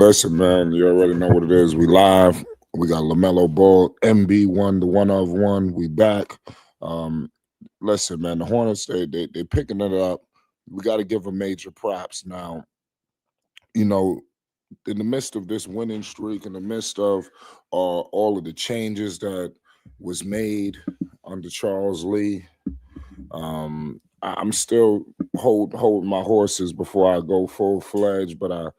Listen, man, you already know what it is. We live. We got Lamelo Ball, MB1, the one of one. We back. Um, listen, man, the Hornets, they picking it up. We got to give them major props now. You know, in the midst of this winning streak, in the midst of all of the changes that was made under Charles Lee, I'm still holding my horses before I go full fledged, but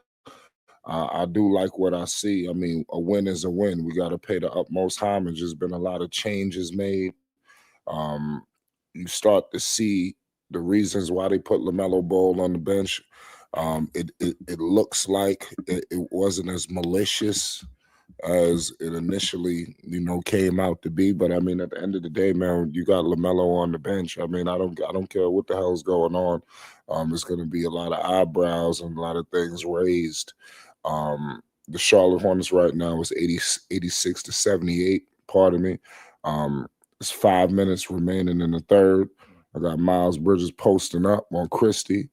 I do like what I see. I mean, a win is a win. We got to pay the utmost homage. There's been a lot of changes made. Um, you start to see the reasons why they put Lamelo Ball on the bench. It looks like it wasn't as malicious as it initially, came out to be. But I mean, at the end of the day, man, you got Lamelo on the bench. I mean, I don't care what the hell's going on. It's going to be a lot of eyebrows and a lot of things raised. The Charlotte Hornets right now is 86 to 78. Pardon me. It's 5 minutes remaining in the third. I got Miles Bridges posting up on Christie.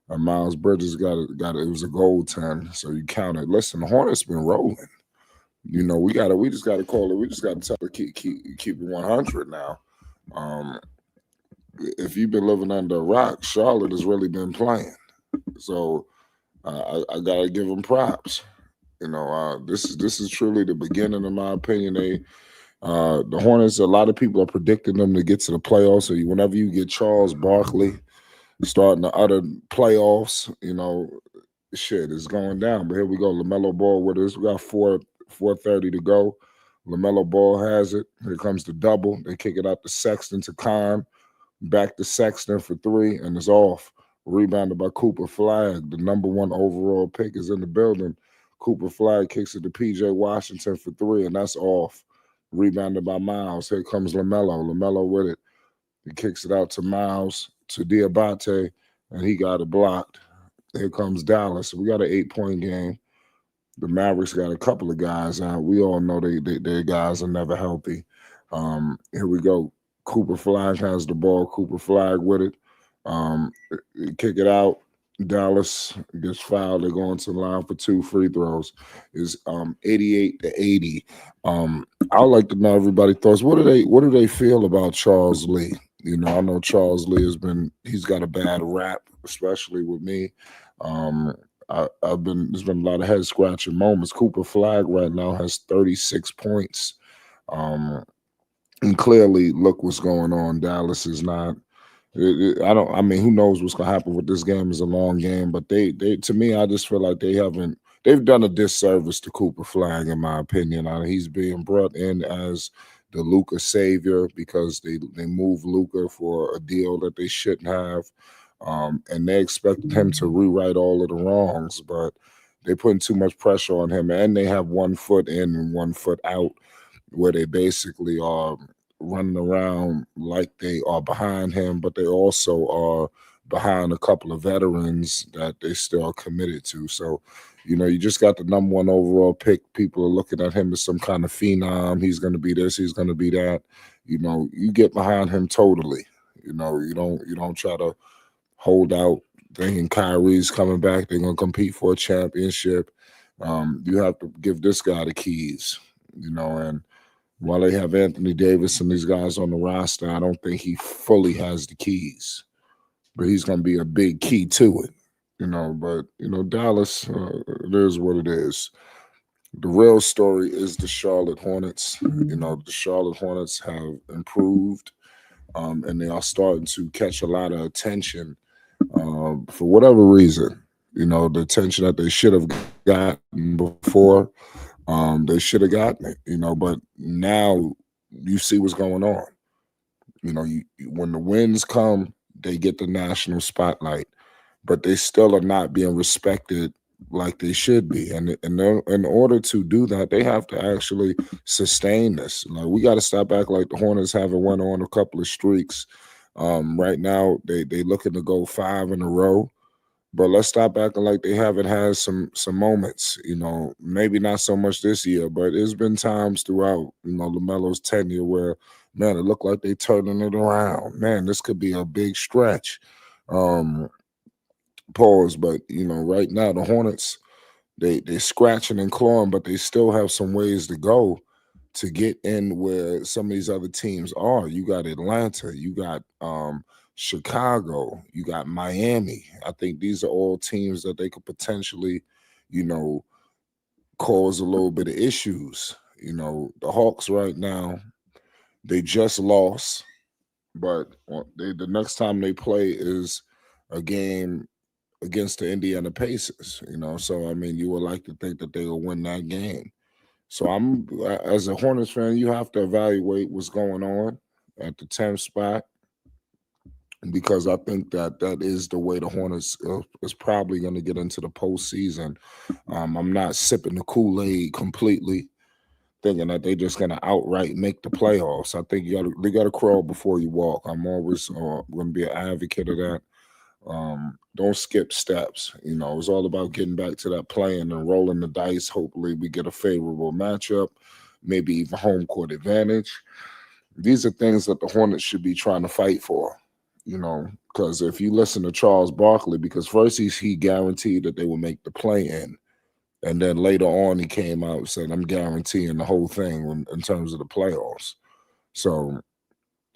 Miles Bridges got it. It was a goal 10, so you count it. Listen, the Hornets been rolling. We just gotta call it. We just gotta tell it keep it 100 now. Um, if you've been living under a rock, Charlotte has really been playing. So I gotta give them props. This is truly the beginning, in my opinion. The Hornets. A lot of people are predicting them to get to the playoffs. So whenever you get Charles Barkley starting the other playoffs, shit is going down. But here we go. Lamelo Ball with us. We got 4:30 to go. Lamelo Ball has it. Here comes the double. They kick it out to Sexton to Khan. Back to Sexton for three, and it's off. Rebounded by Cooper Flag. The number one overall pick is in the building. Cooper Flag kicks it to PJ Washington for three, and that's off. Rebounded by Miles. Here comes Lamelo. Lamelo with it. He kicks it out to Miles, to Diabate, and he got it blocked. Here comes Dallas. We got an 8-point game. The Mavericks got a couple of guys out. We all know their guys are never healthy. Here we go. Cooper Flag has the ball. Cooper Flag with it. Kick it out. Dallas gets fouled. They're going to the line for 2 free throws. Is 88 to 80. I'd like to know everybody's thoughts. What do they feel about Charles Lee? I know Charles Lee he's got a bad rap, especially with me. There's been a lot of head scratching moments. Cooper Flag right now has 36 points. And clearly, look what's going on. Dallas is not. I mean, who knows what's gonna happen with this game? Is a long game, but to me, I just feel like they've done a disservice to Cooper Flag, in my opinion. He's being brought in as the Luka savior because they moved Luka for a deal that they shouldn't have, and they expected him to rewrite all of the wrongs, but they putting too much pressure on him, and they have 1 foot in and 1 foot out, where they basically are running around like they are behind him, but they also are behind a couple of veterans that they still are committed to. So, you just got the number one overall pick. People are looking at him as some kind of phenom. He's going to be this. He's going to be that. You get behind him totally. You don't try to hold out thinking Kyrie's coming back. They're going to compete for a championship. You have to give this guy the keys. And while they have Anthony Davis and these guys on the roster, I don't think he fully has the keys, but he's going to be a big key to it, But, Dallas, it is what it is. The real story is the Charlotte Hornets. The Charlotte Hornets have improved, and they are starting to catch a lot of attention for whatever reason. The attention that they should have gotten before. They should have gotten it, but now you see what's going on. When the wins come, they get the national spotlight, but they still are not being respected like they should be. And in order to do that, they have to actually sustain this. Like, we got to stop acting like the Hornets haven't went on a couple of streaks. Right now, they looking to go 5 in a row. But let's stop acting like they haven't had some moments, maybe not so much this year, but there's been times throughout, LaMelo's tenure where, man, it looked like they turning it around. Man, this could be a big stretch. Pause, but, right now the Hornets, They scratching and clawing, but they still have some ways to go to get in where some of these other teams are. You got Atlanta, you got Chicago, you got Miami. I think these are all teams that they could potentially, you know, cause a little bit of issues. You know, the Hawks right now, they just lost, but the next time they play is a game against the Indiana Pacers. You know, so I mean, you would like to think that they will win that game. So as a Hornets fan, you have to evaluate what's going on at the 10th spot because I think that that is the way the Hornets is probably going to get into the postseason. I'm not sipping the Kool-Aid completely, thinking that they're just going to outright make the playoffs. I think they got to crawl before you walk. I'm always going to be an advocate of that. Don't skip steps. You know, it's all about getting back to that playing and rolling the dice. Hopefully, we get a favorable matchup, maybe even home court advantage. These are things that the Hornets should be trying to fight for. You know, because if you listen to Charles Barkley, because first he guaranteed that they would make the play in, and then later on he came out and said, "I'm guaranteeing the whole thing in terms of the playoffs." So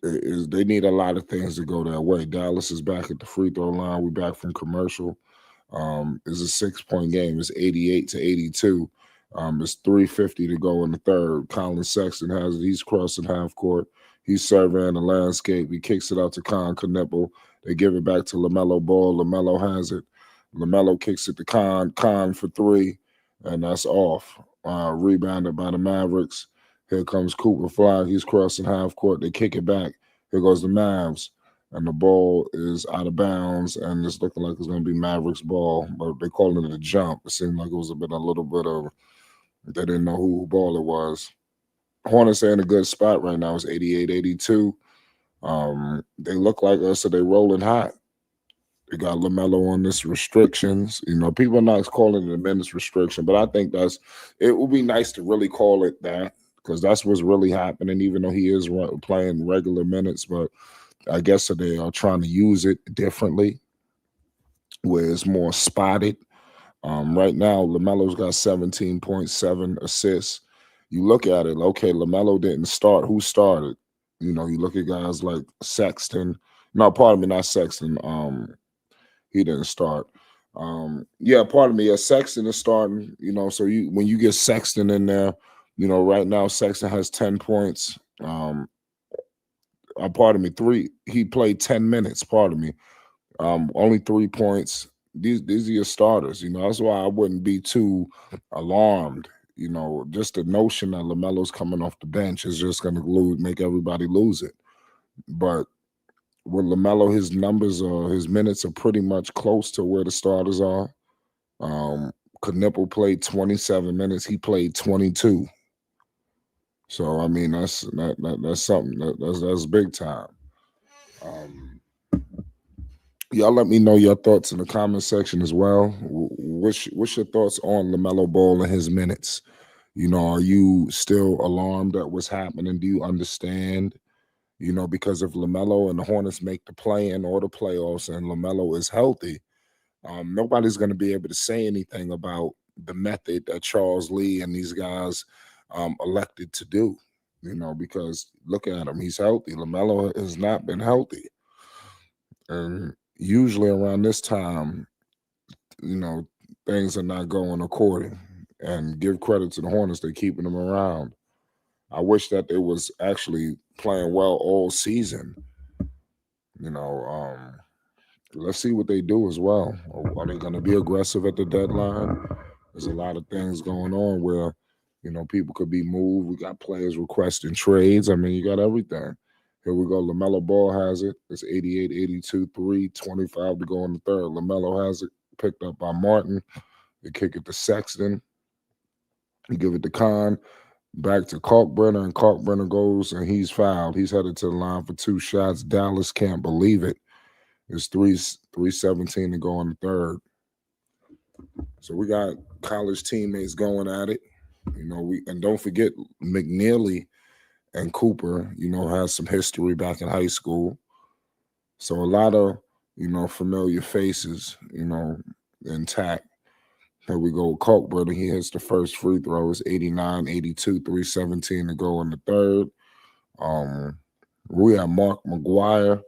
they need a lot of things to go their way. Dallas is back at the free throw line. We're back from commercial. It's a 6-point game. It's 88-82. It's 3:50 to go in the third. Colin Sexton has it. He's crossing half court. He's surveying the landscape. He kicks it out to Con Knippel. They give it back to Lamelo Ball. Lamelo has it. Lamelo kicks it to Con for three, and that's off. Rebounded by the Mavericks. Here comes Cooper Fly. He's crossing half court. They kick it back. Here goes the Mavs. And the ball is out of bounds, and it's looking like it's going to be Mavericks ball, but they calling it a jump. It seemed like it was a little bit of, they didn't know who ball it was. Hornets are in a good spot right now. It's 88-82. They look like us, so they rolling hot. They got LaMelo on this restrictions. You know, people are not calling it a minutes restriction, but I think it would be nice to really call it that because that's what's really happening, even though he is playing regular minutes. But I guess they are trying to use it differently where it's more spotted. Right now, LaMelo's got 17.7 assists. You look at it, okay, LaMelo didn't start. Who started? You know, you look at guys like Sexton. No, pardon me, not Sexton. He didn't start. Pardon me. Yeah, Sexton is starting. You know, so when you get Sexton in there, you know, right now Sexton has 10 points. Pardon me, he played 10 minutes. Pardon me. Only 3 points. These are your starters. You know, that's why I wouldn't be too alarmed. You know, just the notion that LaMelo's coming off the bench is just going to make everybody lose it. But with LaMelo, his minutes are pretty much close to where the starters are. Knippel played 27 minutes. He played 22. So I mean, that's something that's big time. Y'all let me know your thoughts in the comment section as well. What's your thoughts on LaMelo Ball and his minutes? You know, are you still alarmed at what's happening? Do you understand? You know, because if LaMelo and the Hornets make the play-in or the playoffs and LaMelo is healthy, nobody's going to be able to say anything about the method that Charles Lee and these guys elected to do. You know, because look at him, he's healthy. LaMelo has not been healthy. And usually around this time, you know, things are not going according. And give credit to the Hornets, they're keeping them around. I wish that they was actually playing well all season. You know, let's see what they do as well. Are they going to be aggressive at the deadline? There's a lot of things going on where, you know, people could be moved. We got players requesting trades. I mean, you got everything. Here we go. LaMelo Ball has it. It's 88-82, 3:25 to go in the third. LaMelo has it, picked up by Martin. They kick it to Sexton. You give it to Khan. Back to Kalkbrenner, and Kalkbrenner goes, and he's fouled. He's headed to the line for 2 shots. Dallas can't believe it. It's 3:17 to go in the third. So we got college teammates going at it. You know, and don't forget McNeely and Cooper, you know, has some history back in high school. So a lot of, you know, familiar faces, you know, intact. Here we go. Kalkbrenner, he hits the first free throw. It's 89-82, 3:17 to go in the third. We have Mark McGuire.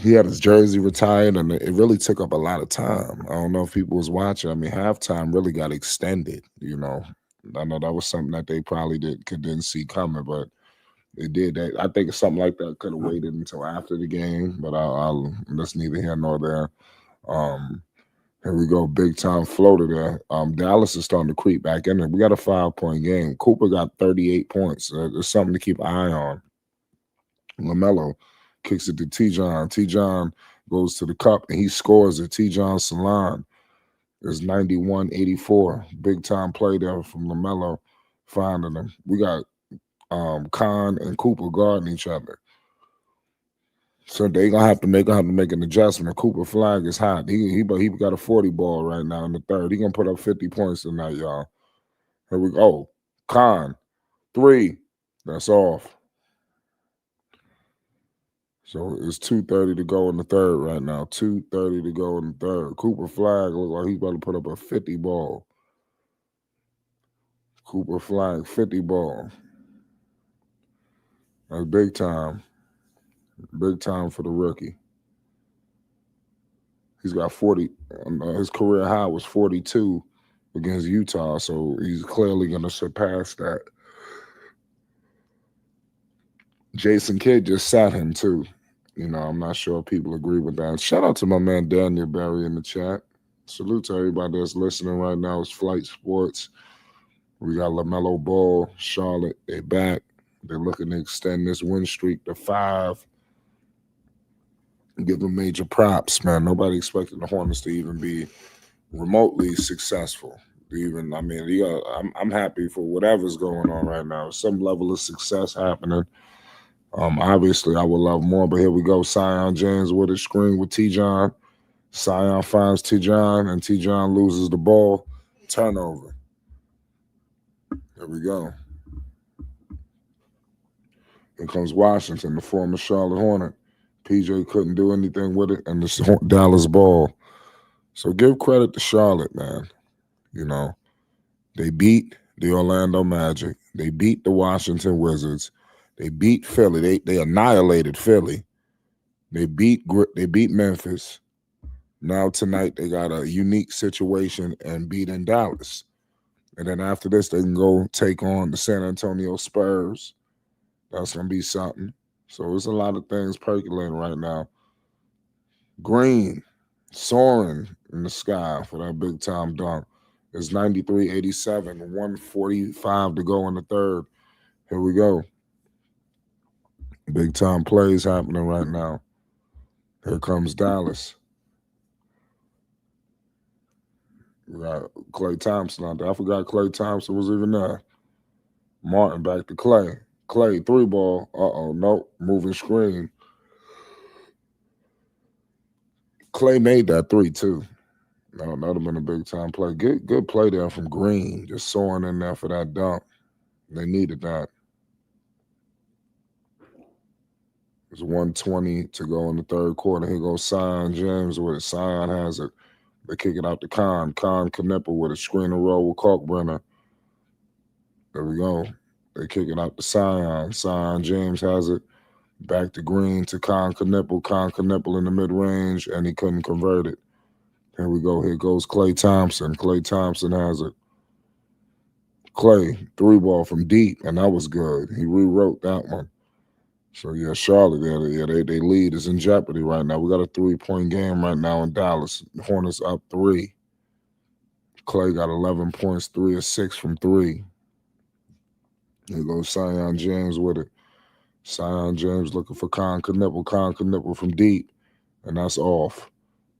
He had his jersey retired, and it really took up a lot of time. I don't know if people was watching. I mean, halftime really got extended. I know that was something that they probably didn't see coming, but they did that. I think something like that could have waited until after the game, but that's neither here nor there. Here we go, big time floater there. Dallas is starting to creep back in there. We got a 5-point game. Cooper got 38 points. There's something to keep an eye on. Lamelo kicks it to T-John. T-John goes to the cup and he scores it. T-John Salon is 91-84. Big time play there from Lamelo finding them. We got Khan and Cooper guarding each other. So they gonna have to make an adjustment. Cooper flag is hot. He got a 40 ball right now in the third. He gonna put up 50 points tonight, y'all. Here we go. Khan, 3. That's off. So it's 2:30 to go in the third right now. 2:30 to go in the third. Cooper flag looks like he's about to put up a 50 ball. Cooper flag, 50 ball. That's big time. Big time for the rookie. He's got 40. His career high was 42 against Utah, so he's clearly going to surpass that. Jason Kidd just sat him too. I'm not sure if people agree with that. Shout out to my man Daniel Barry in the chat. Salute to everybody that's listening right now. It's Flight Sports. We got LaMelo Ball, Charlotte. They back. They're looking to extend this win streak to 5. Give them major props, man. Nobody expected the Hornets to even be remotely successful. I'm happy for whatever's going on right now. Some level of success happening. Obviously, I would love more, but here we go. Sion James with a screen with T-John. Sion finds T-John, and T-John loses the ball. Turnover. There we go. Here comes Washington, the former Charlotte Hornet. PJ couldn't do anything with it, and the Dallas ball. So give credit to Charlotte, man. They beat the Orlando Magic. They beat the Washington Wizards. They beat Philly. They annihilated Philly. They beat Memphis. Now tonight they got a unique situation and beating Dallas. And then after this, they can go take on the San Antonio Spurs. That's going to be something. So there's a lot of things percolating right now. Green soaring in the sky for that big time dunk. It's 93-87, 1:45 to go in the third. Here we go. Big time plays happening right now. Here comes Dallas. We got Klay Thompson out there. I forgot Klay Thompson was even there. Martin back to Klay. Klay, 3 ball. Nope. Moving screen. Klay made that 3 too. No, that would have been a big time play. Good play there from Green. Just soaring in there for that dunk. They needed that. There's 1:20 to go in the third quarter. Here goes Sion James with it. Sion has it. They kick it out to Khan. Khan Knipple with a screen and roll with Kalkbrenner. There we go. They kick it out to Sion. Sion James has it. Back to Green to Khan Knipple. Khan Knipple in the mid-range, and he couldn't convert it. Here we go. Here goes Klay Thompson. Klay Thompson has it. Klay, 3 ball from deep, and that was good. He rewrote that one. So, yeah, Charlotte, they lead is in jeopardy right now. We got a 3-point game right now in Dallas. The Hornets up 3. Klay got 11 points, 3 of 6 from 3. Here goes Sion James with it. Sion James looking for Khan Knipple. Khan Knipple from deep, and that's off.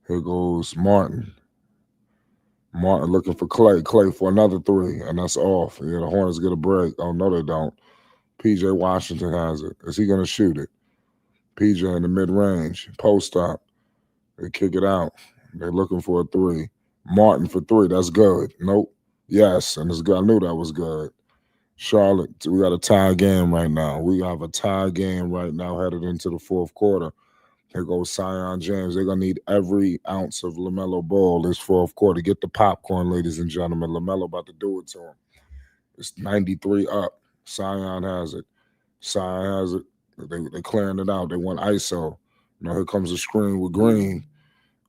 Here goes Martin. Martin looking for Klay. Klay for another 3, and that's off. Yeah, the Hornets get a break. Oh, no, they don't. PJ Washington has it. Is he going to shoot it? PJ in the mid-range. Post up. They kick it out. They're looking for a 3. Martin for 3. That's good. Nope. Yes, and this guy knew that was good. Charlotte, we got a tie game right now. We have a tie game right now headed into the fourth quarter. Here goes Zion James. They're gonna need every ounce of Lamelo Ball this fourth quarter. Get the popcorn, ladies and gentlemen. Lamelo about to do it to him. It's 93 up. Zion has it. Zion has it. They clearing it out. They want ISO. Here comes a screen with Green.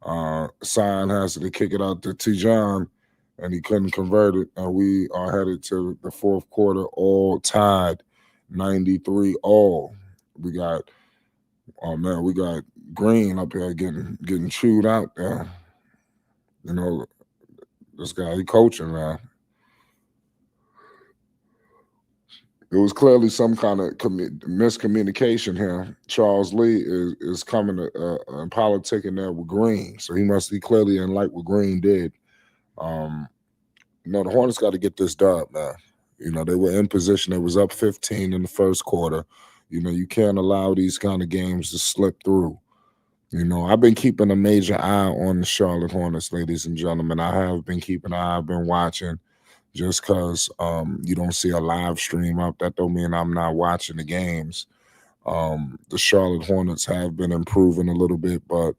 Zion has it to kick it out to Tijan, and he couldn't convert it. And we are headed to the fourth quarter, all tied, 93 all. We got Green up here getting chewed out there. This guy, he coaching now. It was clearly some kind of miscommunication here. Charles Lee is coming and politicking there with Green, so he clearly didn't like what Green did. The Hornets got to get this done, man. They were in position. They was up 15 in the first quarter. You can't allow these kind of games to slip through. I've been keeping a major eye on the Charlotte Hornets, ladies and gentlemen. I have been keeping an eye. I've been watching. Just because you don't see a live stream up, that don't mean I'm not watching the games. The Charlotte Hornets have been improving a little bit, but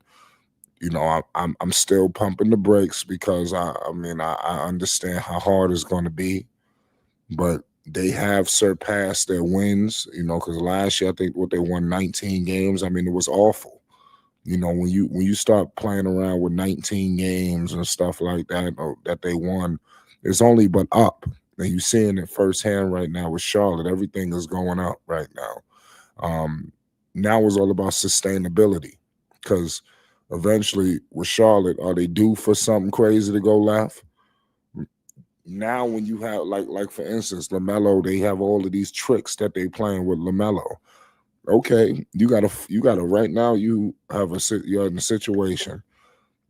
I'm still pumping the brakes because I understand how hard it's going to be, but they have surpassed their wins. Because last year I think they won 19 games. It was awful. When you start playing around with 19 games and stuff like that that they won, it's only but up. And you're seeing it firsthand right now with Charlotte. Everything is going up right now. Now it's all about sustainability, because eventually with Charlotte, are they due for something crazy to go left? Now when you have like for instance, Lamelo, they have all of these tricks that they playing with Lamelo. Okay, you gotta right now you're in a situation.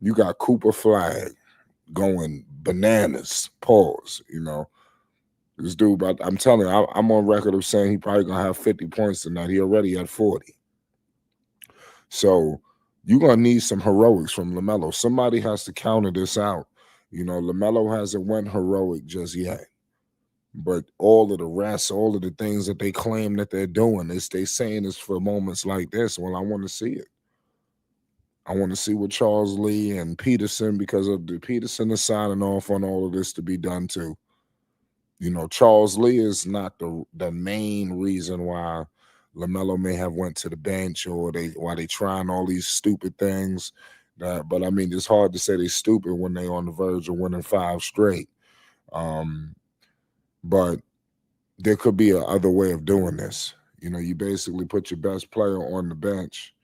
You got Cooper Flag going bananas. Pause. This dude, but I'm telling you, I'm on record of saying he probably gonna have 50 points tonight. He already had 40. So you're gonna need some heroics from Lamelo. Somebody has to counter this out. Lamelo hasn't went heroic just yet. But all of the rest, all of the things that they claim that they're doing, they saying it's for moments like this. Well, I want to see it. I want to see what Charles Lee and Peterson, because of the Peterson is signing off on all of this to be done too. Charles Lee is not the main reason why Lamelo may have went to the bench, or why they trying all these stupid things. But it's hard to say they stupid when they on the verge of winning 5 straight. But there could be another way of doing this. You basically put your best player on the bench.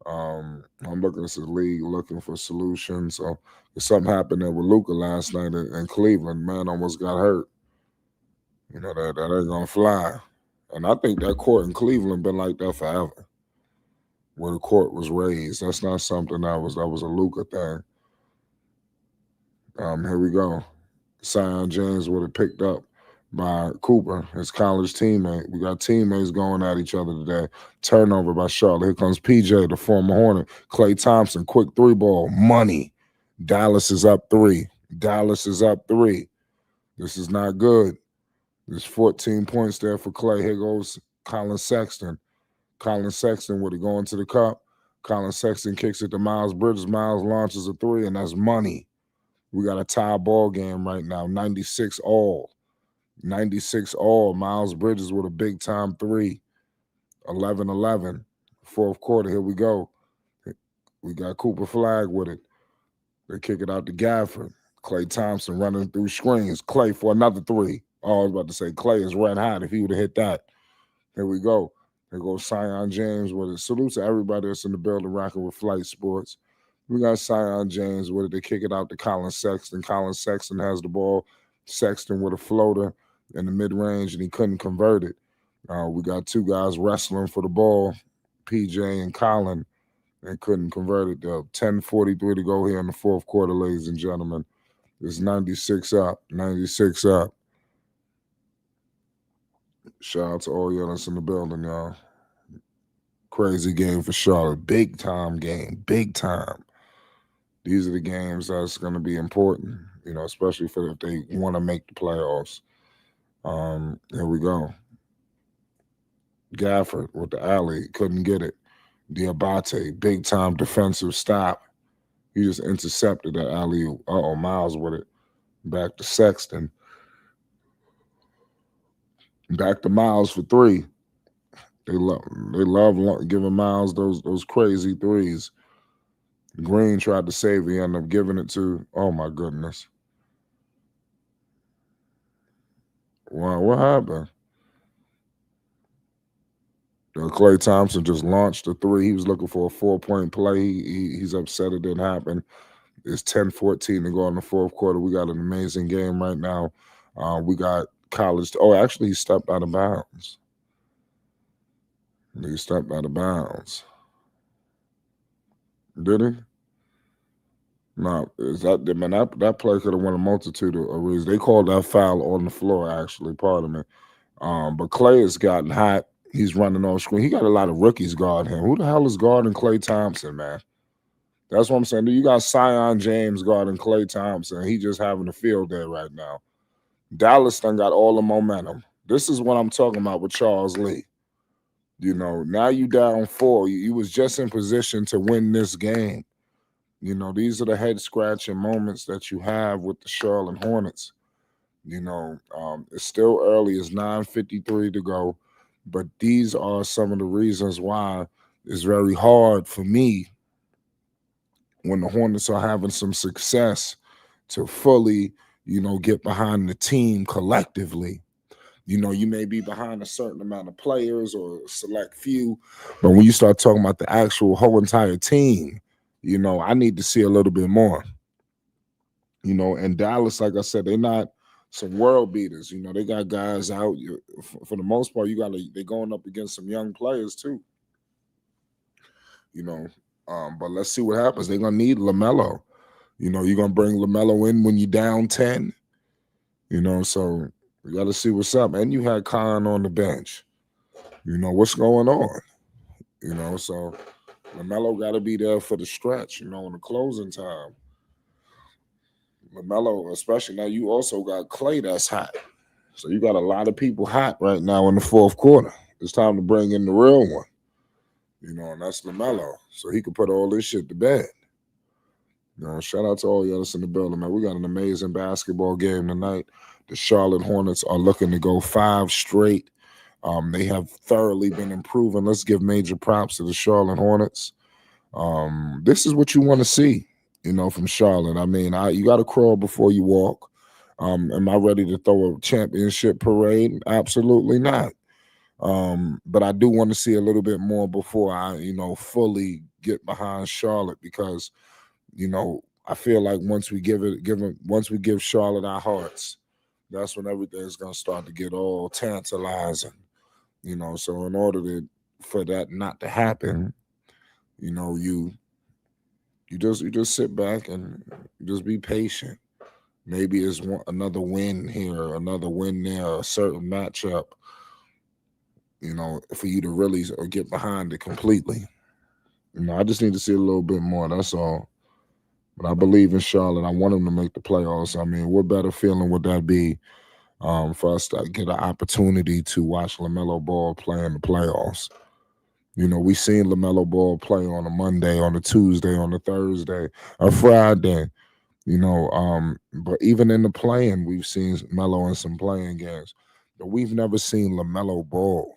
I'm looking at the league, looking for solutions. So if something happened there with Luka last night in Cleveland, man almost got hurt. That ain't gonna fly. And I think that court in Cleveland been like that forever, where the court was raised. That's not something that was a Luka thing. Here we go. Zion James would have picked up by Cooper, his college teammate. We got teammates going at each other today. Turnover by Charlotte. Here comes PJ, the former Hornet. Klay Thompson, quick 3-ball. Money. Dallas is up 3. Dallas is up 3. This is not good. There's 14 points there for Klay. Here goes Colin Sexton. Colin Sexton would have gone to the cup. Colin Sexton kicks it to Miles Bridges. Miles launches a 3, and that's money. We got a tie ball game right now. 96 all. 96 all. Miles Bridges with a big time 3. 11-11. Fourth quarter. Here we go. We got Cooper Flag with it. They kick it out to Gafford. Klay Thompson running through screens. Klay for another 3. Oh, I was about to say Klay is red hot if he would have hit that. Here we go. Here goes Zion James with it. Salute to everybody that's in the building rocking with Flight Sports. We got Zion James with it. They kick it out to Colin Sexton. Colin Sexton has the ball. Sexton with a floater in the mid-range, and he couldn't convert it. We got 2 guys wrestling for the ball, PJ and Colin, and couldn't convert it. 10:43 to go here in the fourth quarter, ladies and gentlemen. It's 96 up. 96 up. Shout out to all y'all that's in the building, y'all. Crazy game for Charlotte. Big time game. Big time. These are the games that's going to be important, especially if they want to make the playoffs. Here we go. Gafford with the alley. Couldn't get it. Diabate, big time defensive stop. He just intercepted that alley. Miles with it. Back to Sexton. Back to Miles for three. They love giving Miles those crazy threes. Green tried to save it. He ended up giving it to. Oh my goodness! Wow, what happened? Klay Thompson just launched a three. He was looking for a 4-point play. He's upset it didn't happen. It's 10-14 to go in the fourth quarter. We got an amazing game right now. We got college. Oh, actually, he stepped out of bounds. He stepped out of bounds. Did he? No, is that man? That play could have won a multitude of reasons. They called that foul on the floor. Actually, pardon me. But Clay has gotten hot. He's running off screen. He got a lot of rookies guarding him. Who the hell is guarding Klay Thompson, man? That's what I'm saying. You got Zion James guarding Klay Thompson. He just having a field day right now. Dallas done got all the momentum. This is what I'm talking about with Charles Lee. You know, now you down 4. You was just in position to win this game. You know, these are the head-scratching moments that you have with the Charlotte Hornets. You know, it's still early. It's 9:53 to go. But these are some of the reasons why it's very hard for me when the Hornets are having some success to fully, get behind the team collectively. You know, you may be behind a certain amount of players or a select few, but when you start talking about the actual whole entire team, I need to see a little bit more. And Dallas, like I said, they're not some world beaters. They got guys out. For the most part, they're going up against some young players too. But let's see what happens. They're gonna need Lamelo. You're gonna bring Lamelo in when you're down 10. So we got to see what's up. And you had Khan on the bench. What's going on. So Lamelo got to be there for the stretch. In the closing time. Lamelo, especially now, you also got Klay that's hot. So you got a lot of people hot right now in the fourth quarter. It's time to bring in the real one. And that's Lamelo. So he could put all this shit to bed. Shout out to all y'all that's in the building, man. We got an amazing basketball game tonight. The Charlotte Hornets are looking to go 5 straight. They have thoroughly been improving. Let's give major props to the Charlotte Hornets. This is what you want to see, from Charlotte. I mean, you got to crawl before you walk. Am I ready to throw a championship parade? Absolutely not. But I do want to see a little bit more before I, fully get behind Charlotte because, I feel like once we give Charlotte our hearts, that's when everything's gonna start to get all tantalizing. So in order for that not to happen, you just sit back and just be patient. Maybe it's another win here, another win there, a certain matchup. For you to really get behind it completely. I just need to see a little bit more. That's all. But I believe in Charlotte. I want them to make the playoffs. I mean, what better feeling would that be for us to get an opportunity to watch LaMelo Ball play in the playoffs? We seen LaMelo Ball play on a Monday, on a Tuesday, on a Thursday, a Friday. But even in the playing, we've seen Melo in some playing games. But we've never seen LaMelo Ball.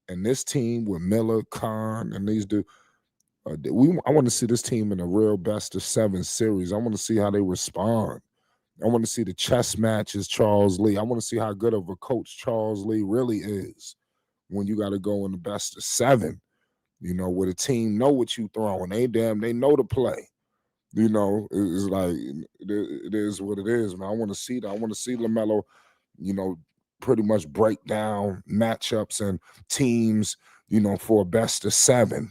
And this team with Miller, Khan, and these dudes, I want to see this team in a real best of 7 series. I want to see how they respond. I want to see the chess matches, Charles Lee. I want to see how good of a coach Charles Lee really is when you got to go in the best of 7. Where the team know what you throwing. They know the play. It's like it is what it is, man. I want to see that. I want to see LaMelo, pretty much break down matchups and teams, for a best of 7.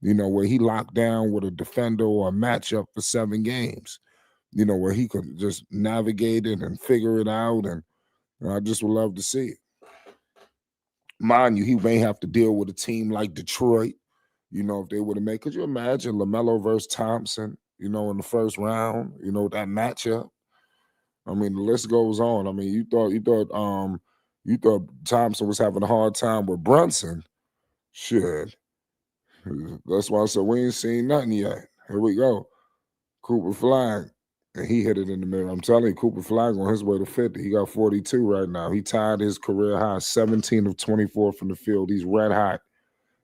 Where he locked down with a defender or a matchup for 7 games, where he could just navigate it and figure it out. And I just would love to see it. Mind you, he may have to deal with a team like Detroit, if they would have made. Could you imagine LaMelo versus Thompson, in the first round, that matchup? I mean, the list goes on. I mean, you thought Thompson was having a hard time with Brunson. Shit. That's why I said we ain't seen nothing yet. Here we go. Cooper Flag. And he hit it in the middle. I'm telling you, Cooper Flag on his way to 50. He got 42 right now. He tied his career high, 17 of 24 from the field. He's red hot.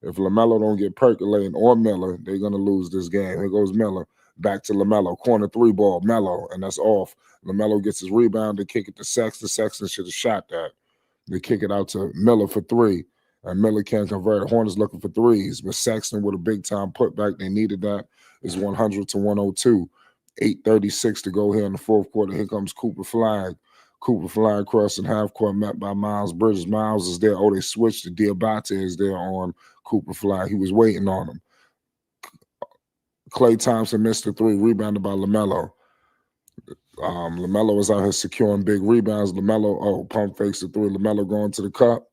If Lamelo don't get percolating or Miller, they're going to lose this game. Here goes Miller. Back to Lamelo. Corner three ball. Melo, and that's off. Lamelo gets his rebound. They kick it to Sexton. Sexton should have shot that. They kick it out to Miller for three. And Miller can't convert. Hornets looking for threes. But Sexton with a big-time putback. They needed that. It's 100 to 102. 8:36 to go here in the fourth quarter. Here comes Cooper Flag. Cooper Flag crossing half court, met by Miles Bridges. Miles is there. Oh, they switched to Diabate is there on Cooper Flag. He was waiting on him. Klay Thompson missed the three, rebounded by Lamelo. Lamelo was out here securing big rebounds. Lamelo, pump fakes the three. Lamelo going to the cup.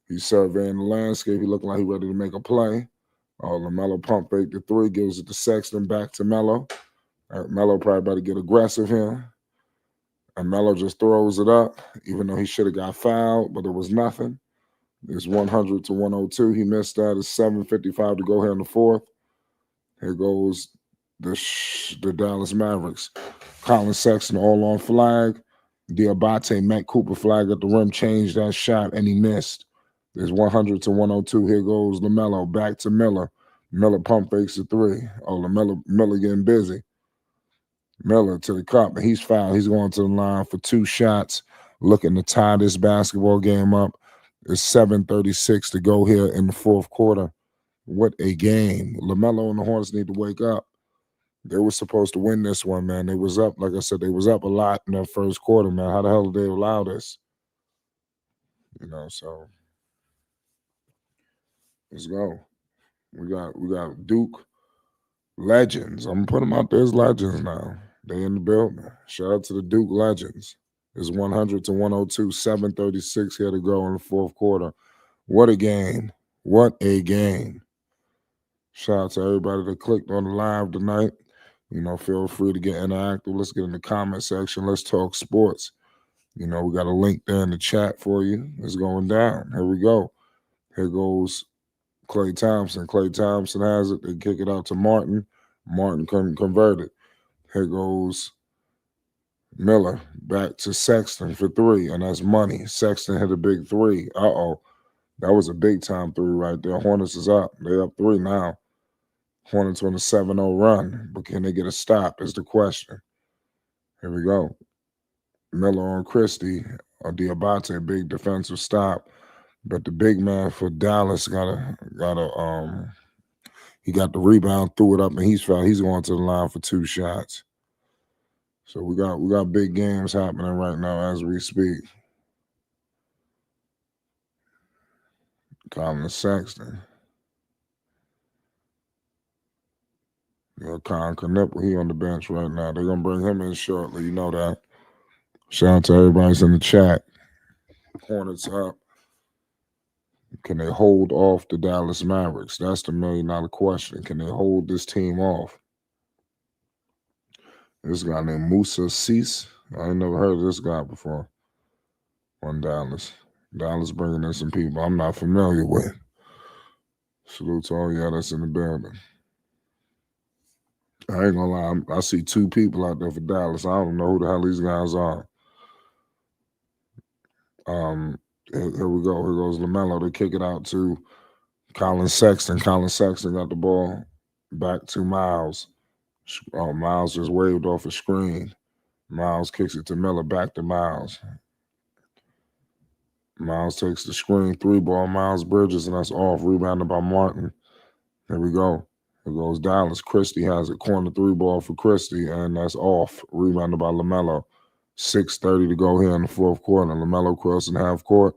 He's surveying the landscape. He looking like he's ready to make a play. Lamelo pump fake the three, gives it to Sexton, back to Melo. Melo probably about to get aggressive here. And Melo just throws it up, even though he should have got fouled, but it was nothing. It's 100 to 102. He missed that. It's 7:55 to go here in the fourth. Here goes the Dallas Mavericks. Colin Sexton all on Flag. Diabate met Cooper Flag at the rim, changed that shot, and he missed. It's 100 to 102. Here goes Lamelo. Back to Miller. Miller pump fakes the three. Miller getting busy. Miller to the cup, and he's fouled. He's going to the line for two shots, looking to tie this basketball game up. It's 7:36 to go here in the fourth quarter. What a game. Lamelo and the Hornets need to wake up. They were supposed to win this one, man. They was up, like I said, they was up a lot in that first quarter, man. How the hell did they allow this? So let's go. We got Duke legends. I'm gonna put them out there as legends now. They in the building. Shout out to the Duke legends. It's 100 to 102, 7:36 here to go in the fourth quarter. What a game. What a game. Shout out to everybody that clicked on the live tonight. Feel free to get interactive. Let's get in the comment section. Let's talk sports. We got a link there in the chat for you. It's going down. Here we go. Here goes Klay Thompson. Klay Thompson has it. They kick it out to Martin. Martin couldn't convert it. Here goes Miller back to Sexton for three, and that's money. Sexton hit a big three. That was a big-time three right there. Hornets is up. They up three now. Hornets on a 7-0 run, but can they get a stop is the question. Here we go. Miller on Christie. Diabate, a big defensive stop. But the big man for Dallas he got the rebound, threw it up, and he's fouled. He's going to the line for two shots. So we got big games happening right now as we speak. Colin Sexton. Colin Knippel, he on the bench right now. They're going to bring him in shortly. You know that. Shout out to everybody's in the chat. Hornets up. Can they hold off the Dallas Mavericks? That's the $1 million question. Can they hold this team off? This guy named Musa Cease. I ain't never heard of this guy before. On Dallas. Dallas bringing in some people I'm not familiar with. Salute to all y'all that's in the building. I ain't gonna lie, I see two people out there for Dallas. I don't know who the hell these guys are. Here we go. Here goes Lamelo. They kick it out to Colin Sexton. Colin Sexton got the ball back to Miles. Miles just waved off a screen. Miles kicks it to Miller, back to Miles. Miles takes the screen, three ball, Miles Bridges, and that's off. Rebounded by Martin. Here we go. Here goes Dallas. Christie has a corner three ball for Christie, and that's off. Rebounded by Lamelo. 6:30 to go here in the fourth quarter. Lamelo crossing half court.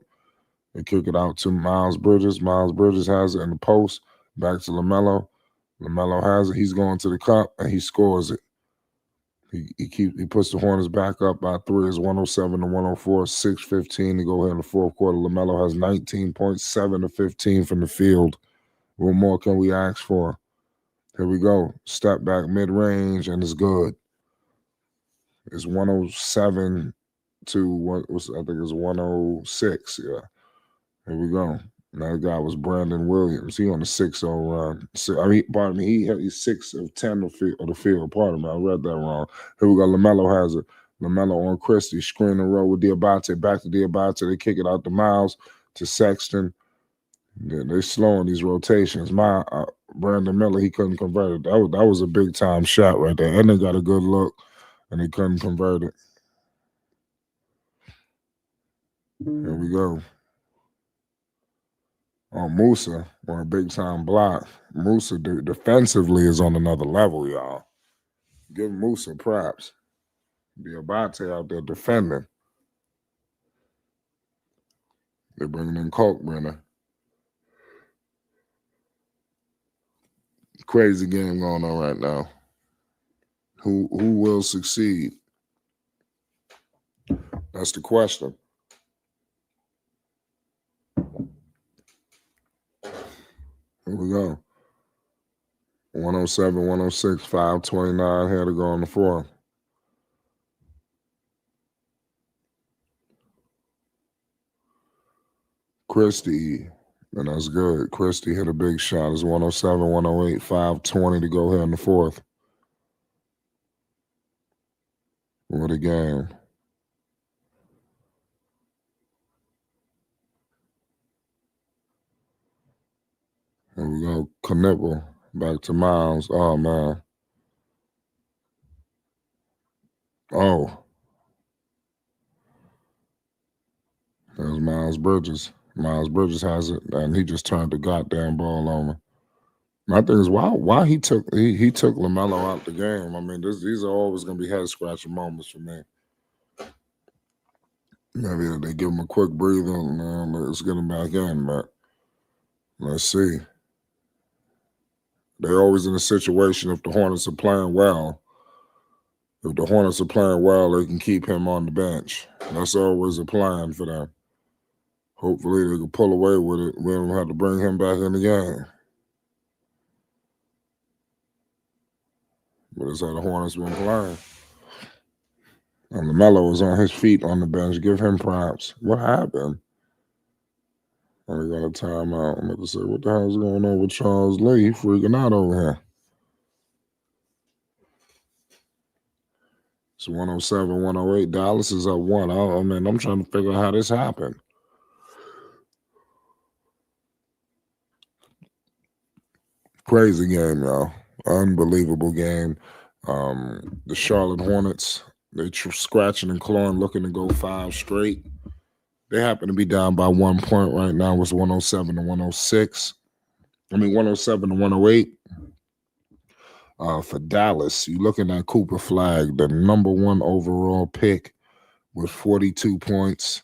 They kick it out to Miles Bridges. Miles Bridges has it in the post. Back to Lamelo. Lamelo has it. He's going to the cup, and he scores it. He puts the Hornets back up by three. It's 107 to 104. 6:15 to go here in the fourth quarter. Lamelo has 19.7 to 15 from the field. What more can we ask for? Here we go. Step back mid-range, and it's good. It's 107 to what was I think it's 106. Yeah. Here we go. And that guy was Brandon Williams. He on the 6-0 run. So, I mean, pardon me, he's 6 of 10 of the field. Pardon me, I read that wrong. Here we go. Lamelo has it. Lamelo on Christie. Screen and roll with Diabate. Back to Diabate. They kick it out to Miles to Sexton. They're slowing these rotations. Brandon Miller, he couldn't convert it. That was a big time shot right there. And they got a good look, and he couldn't convert it. Here we go. On Musa on a big time block. Musa defensively is on another level, y'all. Give Musa props. Diabate out there defending. They're bringing in Kalkbrenner. Crazy game going on right now. Who will succeed? That's the question. Here we go. 107, 106, 529 here to go on the fourth. Christie, and that's good. Christie hit a big shot. It's 107, 108, 520 to go here in the fourth. What a game. Here we go. Knipple back to Miles. Oh, man. Oh. There's Miles Bridges. Miles Bridges has it, and he just turned the goddamn ball over. My thing is, why he took Lamelo out the game. I mean, these are always going to be head-scratching moments for me. Maybe they give him a quick breather and let's get him back in, but let's see. They're always in a situation if the Hornets are playing well. If the Hornets are playing well, they can keep him on the bench. That's always a plan for them. Hopefully they can pull away with it. We don't have to bring him back in the game. But that's how the Hornets been playing. And Lamelo was on his feet on the bench. Give him props. What happened? And we got a timeout. I'm about to say, what the hell is going on with Charles Lee? He freaking out over here. It's 107, 108. Dallas is up 1. I mean, I'm trying to figure out how this happened. Crazy game, y'all. Unbelievable game. The Charlotte Hornets, they scratching and clawing, looking to go 5 straight. They happen to be down by 1 point right now. It's 107 to 106. 107 to 108. For Dallas, you're looking at Cooper Flag, the number 1 overall pick with 42 points,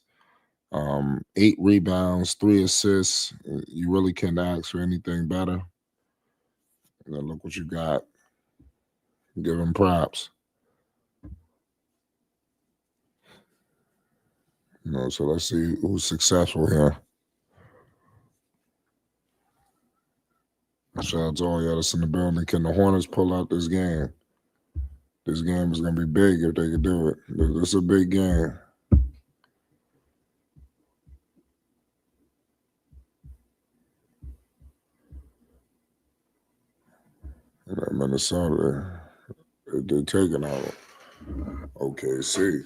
8 rebounds, 3 assists. You really can't ask for anything better. Now look what you got. Give him props. So let's see who's successful here. Shout out to all y'all that's in the building. Can the Hornets pull out this game? This game is going to be big if they can do it. This is a big game. Minnesota, they're taking out OKC.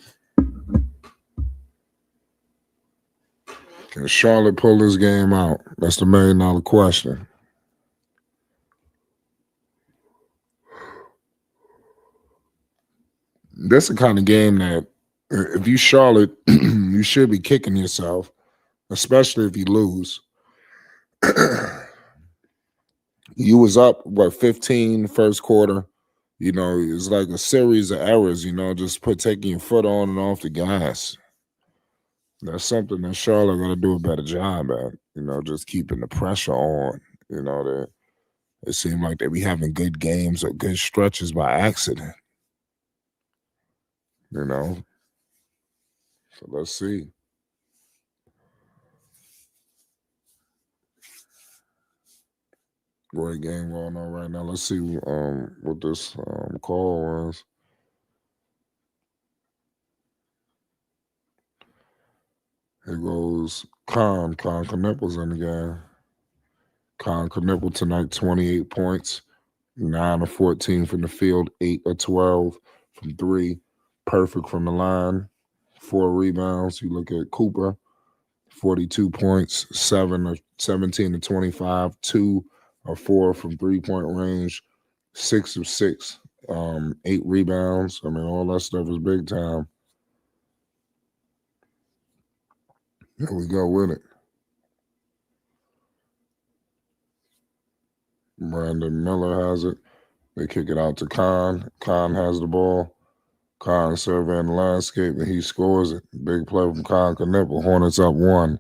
Can Charlotte pull this game out? That's the $1 million question. That's the kind of game that if you Charlotte, you should be kicking yourself, especially if you lose. You was up, 15 first quarter. It's like a series of errors, just taking your foot on and off the gas. That's something that Charlotte got to do a better job at, just keeping the pressure on. It seemed like they be having good games or good stretches by accident. So let's see. Great game going on right now. Let's see what this call was. Here goes Khan. Khan Knipples in the game. Khan Knippel tonight, 28 points, 9 of 14 from the field, 8 of 12 from three. Perfect from the line, 4 rebounds. You look at Cooper, 42 points, 7 of 17 to 25, 2 of 4 from 3-point range, 6 of 6, 8 rebounds. I mean, all that stuff is big time. Here we go with it. Brandon Miller has it. They kick it out to Khan. Khan has the ball. Khan surveying the landscape, and he scores it. Big play from Khan Knippel. Hornets up 1.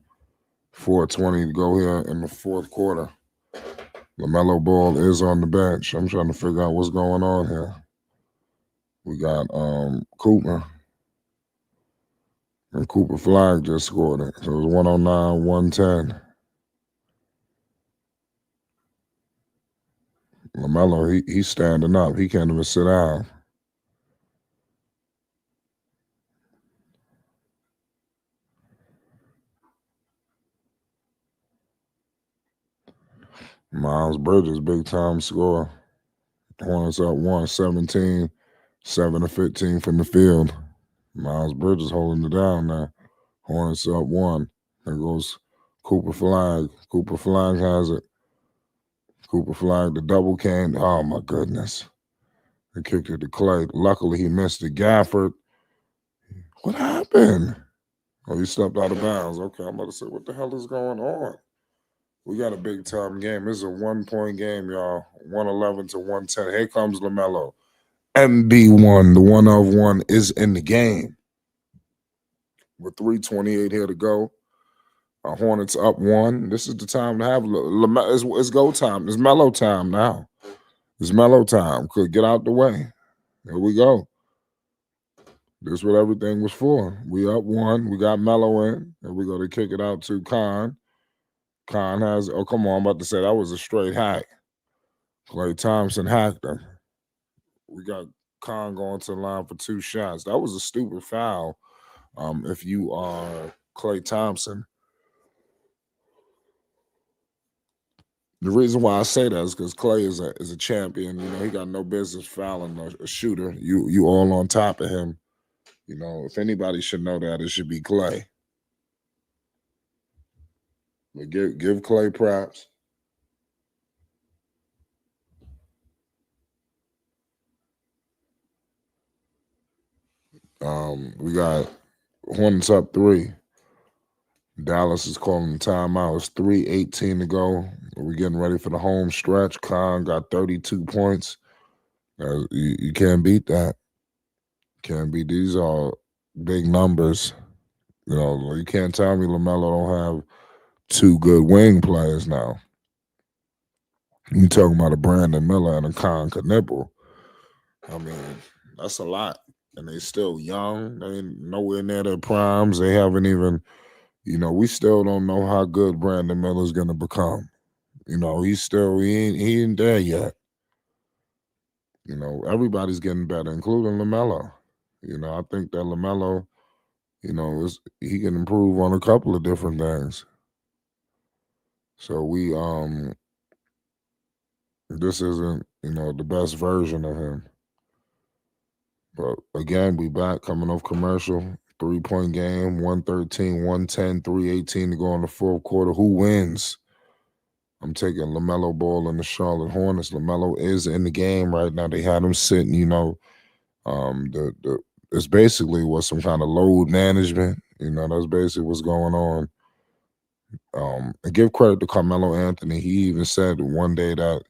4:20 to go here in the fourth quarter. Lamelo Ball is on the bench. I'm trying to figure out what's going on here. We got Cooper. And Cooper Flag just scored it. So it was 109, 110. Lamelo, he's standing up. He can't even sit down. Miles Bridges, big time score. Hornets up 117, 7 of 15 from the field. Miles Bridges holding it down now. Hornets up 1. There goes Cooper Flag. Cooper Flag has it. Cooper Flag, the double came. Oh, my goodness. He kicked it to Clay. Luckily, he missed it. Gafford. What happened? Oh, he stepped out of bounds. Okay, I'm about to say, what the hell is going on? We got a big time game. This is a 1-point game, y'all. 111 to 110. Here comes Lamelo. MB1, the 1 of 1, is in the game. With 3:28 here to go. Hornets up 1. This is the time to have it's go time. It's Melo time now. It's Melo time. Could get out the way. Here we go. This is what everything was for. We up 1. We got Melo in. And we go to kick it out to Khan. Khan has, oh, come on. I'm about to say that was a straight hack. Klay Thompson hacked him. We got Khan going to the line for 2 shots. That was a stupid foul. If you are Klay Thompson. The reason why I say that is because Klay is a champion. You know, he got no business fouling a shooter. You all on top of him. You know, if anybody should know that, it should be Klay. But give Klay props. We got Hornets up 3. Dallas is calling timeout. It's 3:18 to go. We're getting ready for the home stretch. Khan got 32 points. You can't beat that. Can't beat. These are big numbers. You know, you can't tell me Lamelo don't have 2 good wing players now. You talking about a Brandon Miller and a Khan Knippel. I mean, that's a lot. And they still young. They ain't nowhere near their primes. They haven't even, you know, we still don't know how good Brandon Miller's gonna become. You know, he ain't there yet. You know, everybody's getting better, including Lamelo. You know, I think that Lamelo, you know, he can improve on a couple of different things. So this isn't, you know, the best version of him. But again, we back coming off commercial. 3-point game, 113, 110, 3:18 to go in the fourth quarter. Who wins? I'm taking Lamelo Ball and the Charlotte Hornets. Lamelo is in the game right now. They had him sitting, you know. It's basically some kind of load management. You know, that's basically what's going on. And give credit to Carmelo Anthony. He even said one day that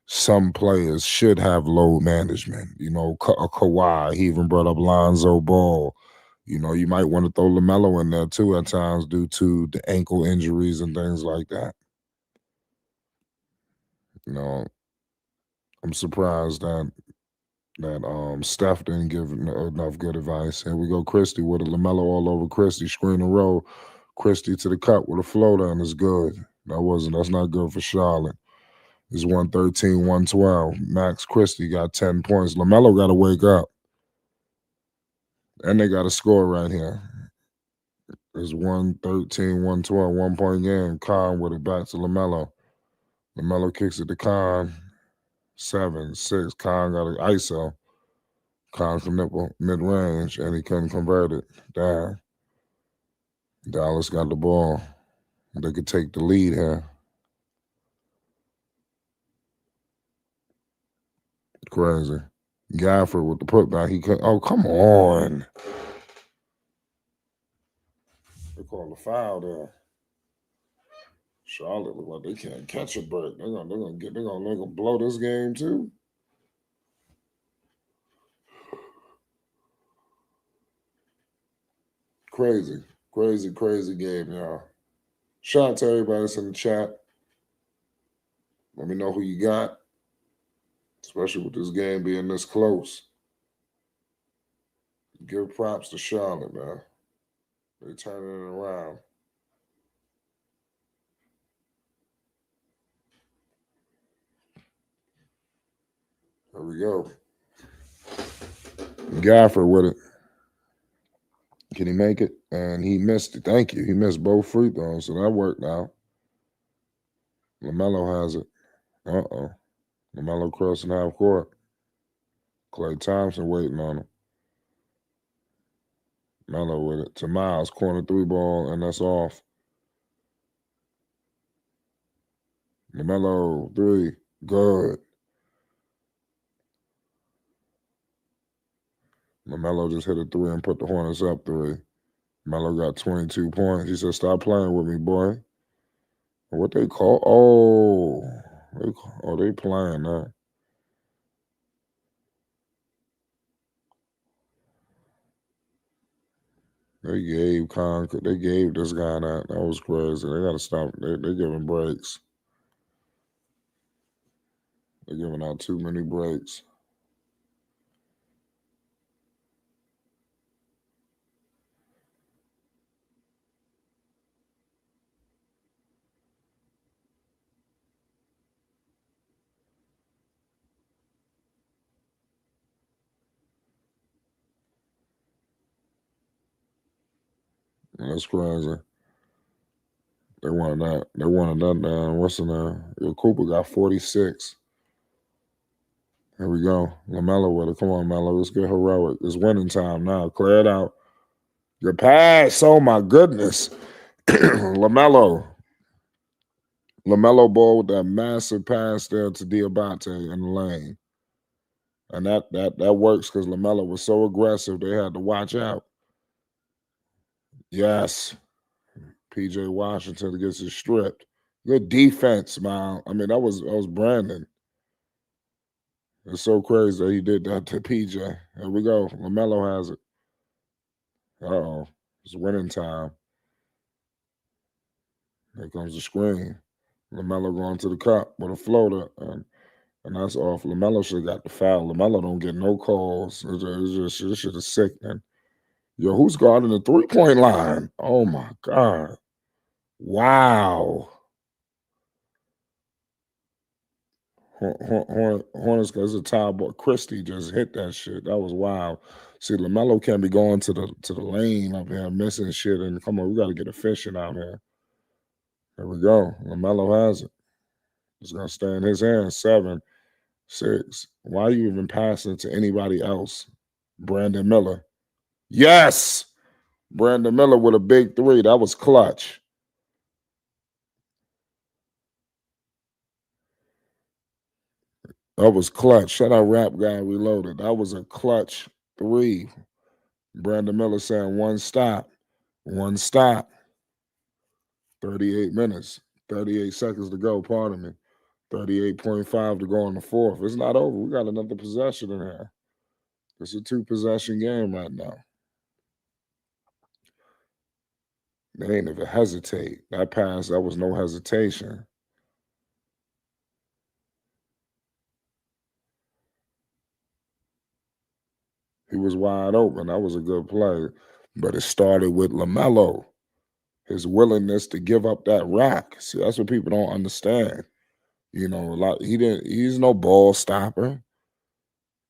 some players should have load management. You know, Kawhi. He even brought up Lonzo Ball. You know, you might want to throw LaMelo in there too at times due to the ankle injuries and things like that. You know, I'm surprised that Steph didn't give enough good advice. Here we go, Christie with a LaMelo all over Christie, screen and roll. Christie to the cup with a floater and it's good. That's not good for Charlotte. It's 113, 112. Max Christie got 10 points. LaMelo got to wake up. And they got a score right here. It's 113, 112, 1-point game. Khan with it back to Lamelo. Lamelo kicks it to Khan. 7, 6. Khan got an ISO. Khan from mid-range, and he couldn't convert it. Damn. Dallas got the ball. They could take the lead here. Crazy. Gafford with the putback. He could. Oh, come on. They called a foul there. Charlotte look like they can't catch a break. They're gonna blow this game too. Crazy, crazy game, y'all. Shout out to everybody that's in the chat. Let me know who you got, especially with this game being this close. Give props to Charlotte, man. They turning it around. There we go. Gafford with it. Can he make it? And he missed it. Thank you. He missed both free throws, so that worked out. Lamelo has it. Uh-oh. Lamelo crossing half court. Klay Thompson waiting on him. Melo with it. To Miles. Corner 3 ball, and that's off. Lamelo 3. Good. Lamelo just hit a 3 and put the Hornets up 3. Melo got 22 points. He said, stop playing with me, boy. What they call? They playing that. They gave this guy that. That was crazy. They got to stop. They're giving breaks. They're giving out too many breaks. That's crazy. They wanted that. They wanted that down. What's the name? Cooper got 46. Here we go. Lamelo with it. Come on, Melo. Let's get heroic. It's winning time now. Clear it out. Your pass. Oh, my goodness. Lamelo. Lamelo ball with that massive pass there to Diabate in the lane. And that works because Lamelo was so aggressive they had to watch out. Yes. PJ Washington gets it stripped. Good defense, man. I mean, that was Brandon. It's so crazy that he did that to PJ. Here we go. Lamelo has it. Uh-oh. It's winning time. Here comes the screen. Lamelo going to the cup with a floater. And that's off. Lamelo should have got the foul. Lamelo don't get no calls. This shit is sickening. Yo, who's guarding the 3-point line? Oh, my God. Wow. Hornets, because a tie ball. Christie just hit that shit. That was wild. See, Lamelo can't be going to the lane up here, missing shit. And come on, we got to get efficient out here. There we go. Lamelo has it. It's going to stay in his hands. 7, 6. Why are you even passing to anybody else? Brandon Miller. Yes! Brandon Miller with a big 3. That was clutch. That was clutch. Shout out Rap Guy Reloaded. That was a clutch 3. Brandon Miller saying one stop. 38 minutes. 38 seconds to go, pardon me. 38.5 to go in the fourth. It's not over. We got another possession in here. It's a 2-possession game right now. They ain't even hesitate. That pass, that was no hesitation. He was wide open. That was a good play. But it started with Lamelo. His willingness to give up that rack. See, that's what people don't understand. You know, he's no ball stopper.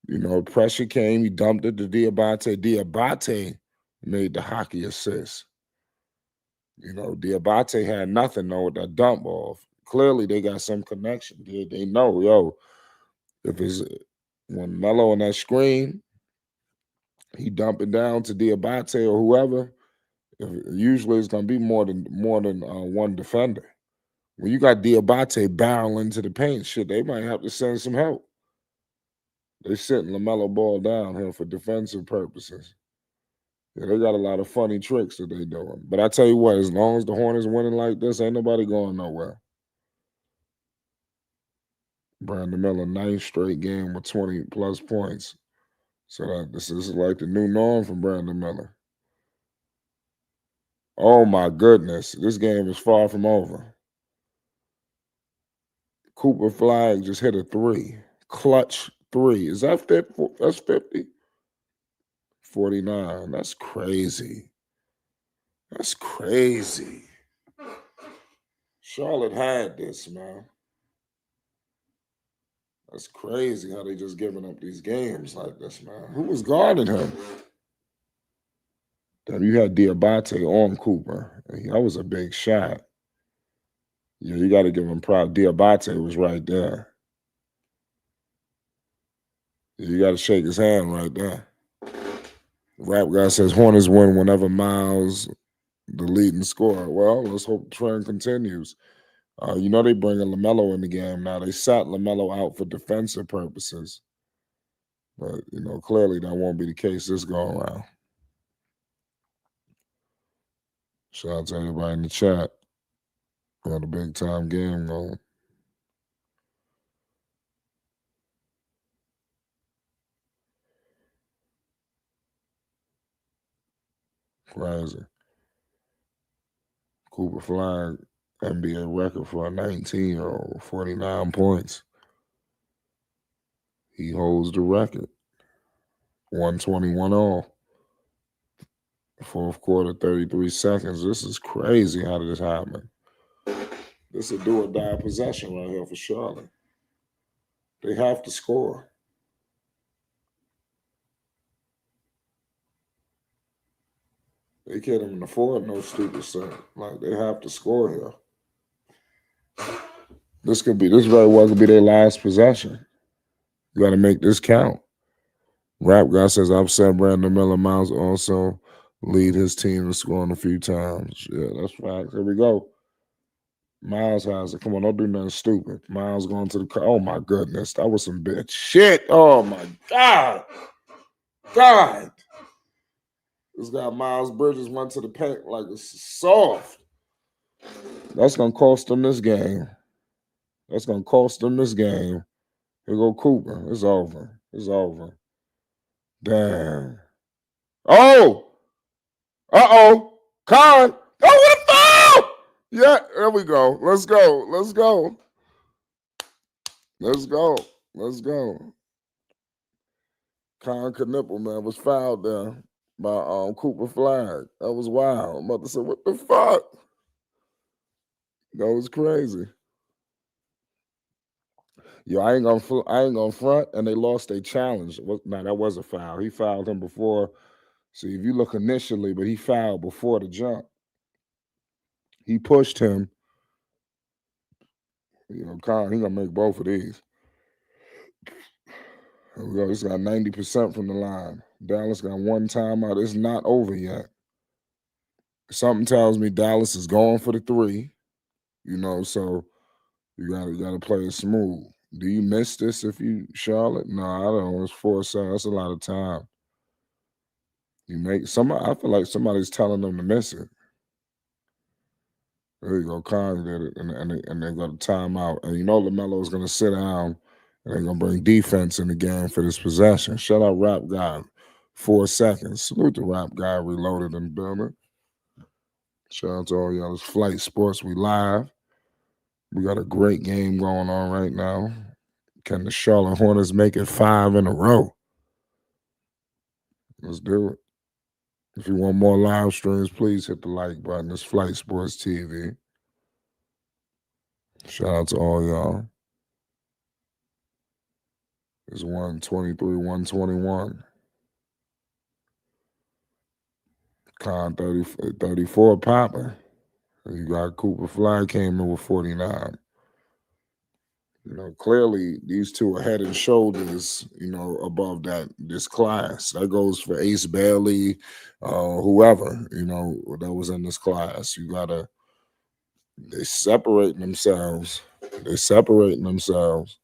You know, pressure came, he dumped it to Diabate. Diabate made the hockey assist. Diabate had nothing though with that dump off. Clearly, they got some connection. They know, yo, if it's when Melo on that screen, he dump it down to Diabate or whoever. Usually, it's gonna be more than one defender. When you got Diabate barreling to the paint, shit, they might have to send some help. They sitting Lamelo ball down here for defensive purposes. Yeah, they got a lot of funny tricks that they doing. But I tell you what, as long as the Hornets winning like this, ain't nobody going nowhere. Brandon Miller, ninth straight game with 20 plus points. So this is like the new norm for Brandon Miller. Oh my goodness, this game is far from over. Cooper Flag just hit a three, clutch three. Is that 50? That's 50. 49. That's crazy. That's crazy. Charlotte had this, man. That's crazy how they just giving up these games like this, man. Who was guarding him? Damn, you had Diabate on Cooper. That was a big shot. Yeah, you got to give him props. Diabate was right there. You got to shake his hand right there. Rap guy says Hornets win whenever Miles the leading scorer. Well, let's hope the trend continues. They bring a Lamelo in the game now. They sat Lamelo out for defensive purposes. But, clearly that won't be the case this go around. Shout out to everybody in the chat. Got a big time game going. Crazy. Cooper Flag, NBA record for a 19-year-old, 49 points. He holds the record. 121 all. Fourth quarter, 33 seconds. This is crazy. How did this happen? This is a do or die possession right here for Charlotte. They have to score. They can't even afford no stupid stuff. Like, they have to score here. This very well could be their last possession. You got to make this count. Rap guy says, I've said Brandon Miller Miles also lead his team in scoring a few times. Yeah, that's facts. Here we go. Miles has it. Come on, don't do nothing stupid. Miles going to the oh my goodness. That was some bitch shit. Oh my God. God. This guy Miles Bridges went to the paint like it's soft. That's gonna cost them this game. That's gonna cost them this game. Here go Cooper. It's over. It's over. Damn. Oh! Uh-oh. Con. Oh, what a foul! Yeah, there we go. Let's go. Let's go. Let's go. Let's go. Con Knipple, man, was fouled there by Cooper Flag. That was wild. I'm about to say, what the fuck? That was crazy. Yo, I ain't gonna front, and they lost their challenge. Nah, that was a foul. He fouled him before. See, if you look initially, but he fouled before the jump. He pushed him. Con, he gonna make both of these. Here we go. He's got 90% from the line. Dallas got one timeout. It's not over yet. Something tells me Dallas is going for the three. So you gotta play it smooth. Do you miss this if you Charlotte? No, I don't. It's 4-7. That's a lot of time. I feel like somebody's telling them to miss it. There you go. Khan did it, and they got a timeout. And Lamelo's gonna sit down, and they're gonna bring defense in the game for this possession. Shut out, Rap Guy. 4 seconds. Salute the Rap Guy. Reloaded in the building. Shout out to all y'all. It's Flight Sports. We live. We got a great game going on right now. Can the Charlotte Hornets make it 5 in a row? Let's do it. If you want more live streams, please hit the like button. It's Flight Sports TV. Shout out to all y'all. It's 123, 121. Con 34 popping. You got Cooper Flag came in with 49. Clearly these two are head and shoulders, above this class. That goes for Ace Bailey, whoever, that was in this class. They separating themselves. They separating themselves.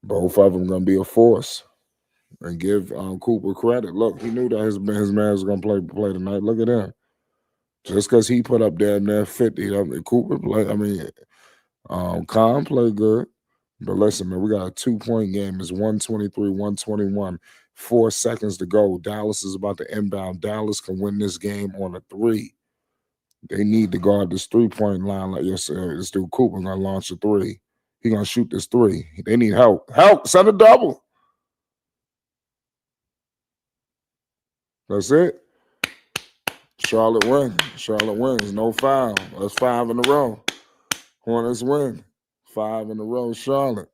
Both of them gonna be a force. And give Cooper credit. Look, he knew that his man was gonna play tonight. Look at him. Just because he put up damn near 50, Cooper play. Khan played good. But listen, man, we got a 2-point game. It's 123, 121. 4 seconds to go. Dallas is about to inbound. Dallas can win this game on a 3. They need to guard this 3-point line like yourself. This dude Cooper gonna launch a 3. He gonna shoot this 3. They need help. Help! Send a double. That's it. Charlotte wins. Charlotte wins. No foul. That's 5 in a row. Hornets win. 5 in a row. Charlotte.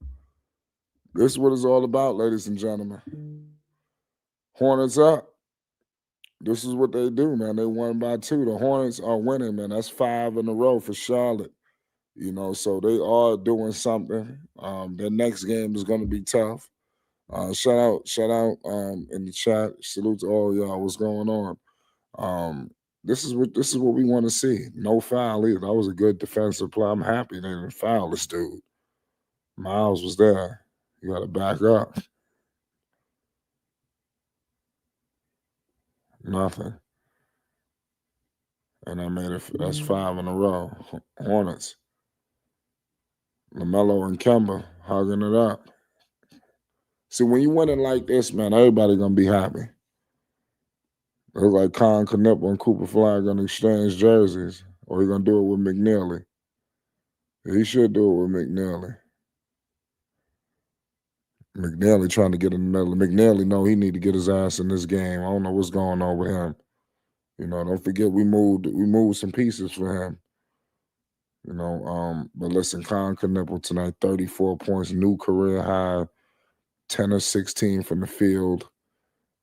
This is what it's all about, ladies and gentlemen. Hornets up. This is what they do, man. They won by 2. The Hornets are winning, man. That's 5 in a row for Charlotte. So they are doing something. Their next game is going to be tough. Shout out in the chat. Salute to all y'all. What's going on? This is what we want to see. No foul either. That was a good defensive play. I'm happy they didn't foul this dude. Miles was there. You got to back up. Nothing. And I made it. That's 5 in a row. Hornets. Lamelo and Kemba hugging it up. See, when you win it like this, man, everybody gonna be happy. It looks like Con Knupp and Cooper Flag gonna exchange jerseys, or he gonna do it with McNeely. He should do it with McNeely. McNeely trying to get another. McNeely know he need to get his ass in this game. I don't know what's going on with him. Don't forget we moved some pieces for him. But listen, Con Knupp tonight, 34 points, new career high, 10 of 16 from the field.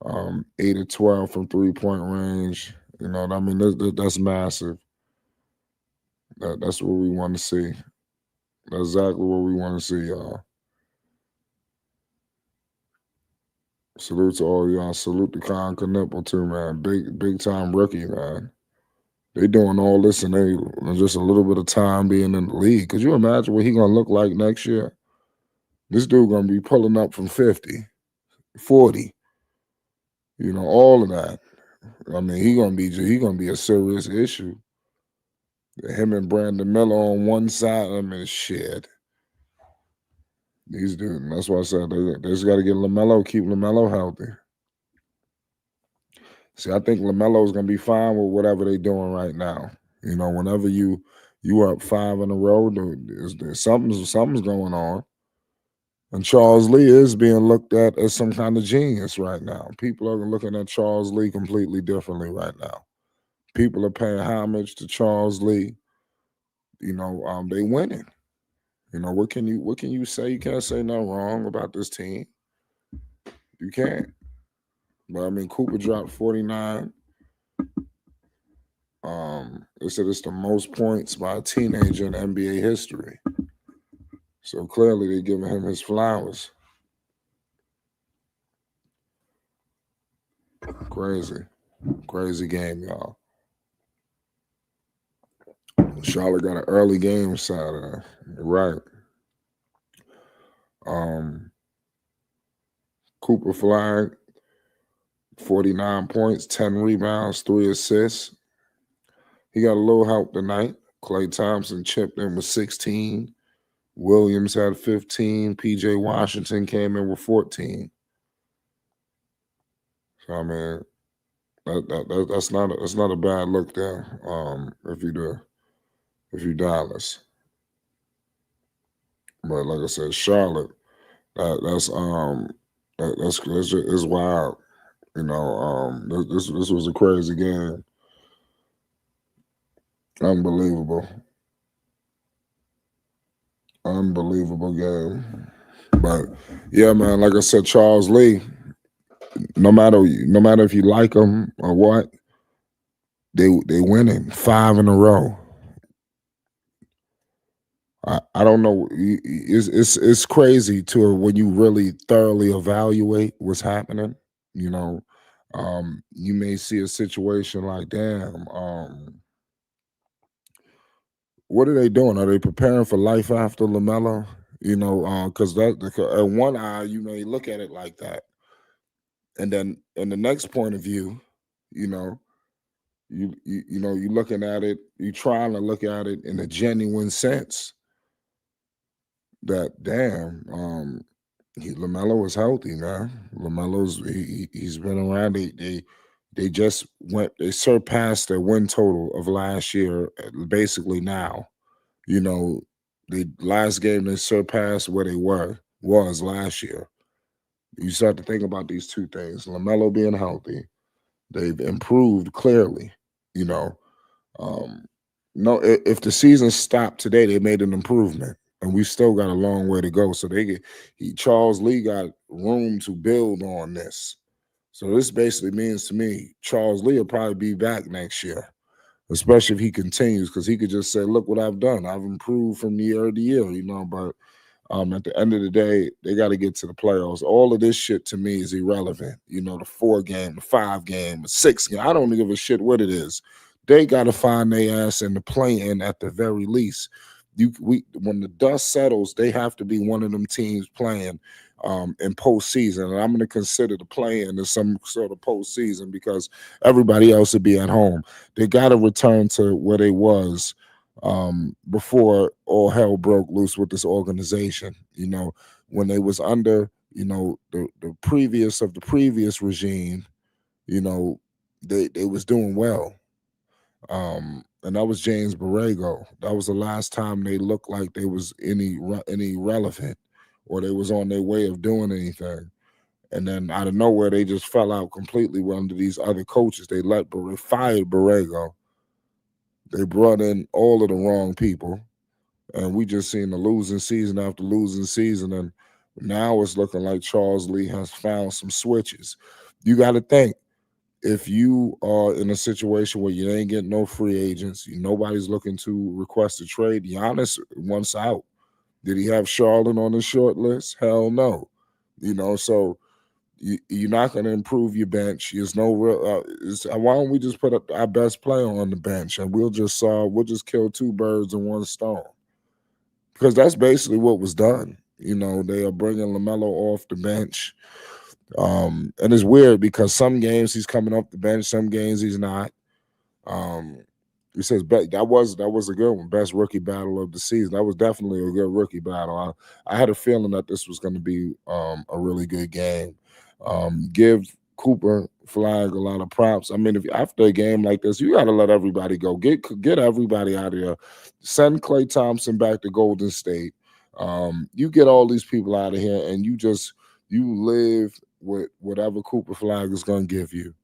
8 of 12 from 3-point range. That's massive. That's what we want to see. That's exactly what we want to see, y'all. Salute to all y'all. Salute to Con Knupp too, man. Big time rookie, man. They doing all this and they just a little bit of time being in the league. Could you imagine what he gonna look like next year? This dude gonna be pulling up from 50, 40. All of that. He gonna be a serious issue. Him and Brandon Miller on one side. Shit. These dudes. That's why I said they just got to get Lamelo, keep Lamelo healthy. See, I think Lamelo's gonna be fine with whatever they're doing right now. Whenever you are up 5 in a row, something's going on. And Charles Lee is being looked at as some kind of genius right now. People are looking at Charles Lee completely differently right now. People are paying homage to Charles Lee. They winning. What can you say? You can't say nothing wrong about this team. You can't. But Cooper dropped 49. They said it's the most points by a teenager in NBA history. So clearly they're giving him his flowers. Crazy game, y'all. Charlotte got an early game Saturday. Right. Cooper Flag, 49 points, 10 rebounds, 3 assists. He got a little help tonight. Klay Thompson chipped in with 16. Williams had 15. PJ Washington came in with 14. So that's not a bad look there. If you Dallas. But like I said, Charlotte, that's wild. This was a crazy game. Unbelievable game. But yeah, man, like I said, Charles Lee, no matter if you like him or what, they winning 5 in a row. I don't know. It's crazy to when you really thoroughly evaluate what's happening. You know, you may see a situation like, damn, what are they doing? Are they preparing for life after Lamelo? You know, because at one eye you may look at it like that, and then in the next point of view, you know, you know, you looking at it, you trying to look at it in a genuine sense that damn, Lamelo is healthy, man. Lamelo's he's been around. They just went. They surpassed their win total of last year. Basically now, you know, the last game they surpassed where they was last year. You start to think about these two things: Lamelo being healthy. They've improved clearly. You know, um, no, if the season stopped today, they made an improvement, and we still got a long way to go. So Charles Lee got room to build on this. So this basically means to me, Charles Lee will probably be back next year, especially if he continues, because he could just say, "Look what I've done. I've improved from year to year." You know, but at the end of the day, they got to get to the playoffs. All of this shit to me is irrelevant. You know, the 4 game, the 5 game, the 6 game. I don't give a shit what it is. They got to find their ass in the play-in at the very least. When the dust settles, they have to be one of them teams playing in postseason. And I'm going to consider the play-in as some sort of postseason because everybody else would be at home. They got to return to where they was before all hell broke loose with this organization. You know, when they was under, you know, the previous of the previous regime, you know, they was doing well. And that was James Borrego. That was the last time they looked like they was any relevant or they was on their way of doing anything. And then out of nowhere, they just fell out completely under these other coaches. They fired Borrego. They brought in all of the wrong people. And we just seen the losing season after losing season. And now it's looking like Charles Lee has found some switches. You got to think, if you are in a situation where you ain't getting no free agents, nobody's looking to request a trade, Giannis wants out. Did he have Charlotte on his short list? Hell no. You know, so you're not going to improve your bench. There's no real. Why don't we just put up our best player on the bench and we'll just kill 2 birds in 1 stone? Because that's basically what was done. You know, they are bringing Lamelo off the bench. And it's weird because some games he's coming off the bench, some games he's not. Um, he says that was a good one, best rookie battle of the season. That was definitely a good rookie battle. I had a feeling that this was going to be a really good game. Give Cooper Flag a lot of props. I mean, if after a game like this, you got to let everybody go. Get everybody out of here. Send Klay Thompson back to Golden State. You get all these people out of here, and you live with whatever Cooper Flag is going to give you.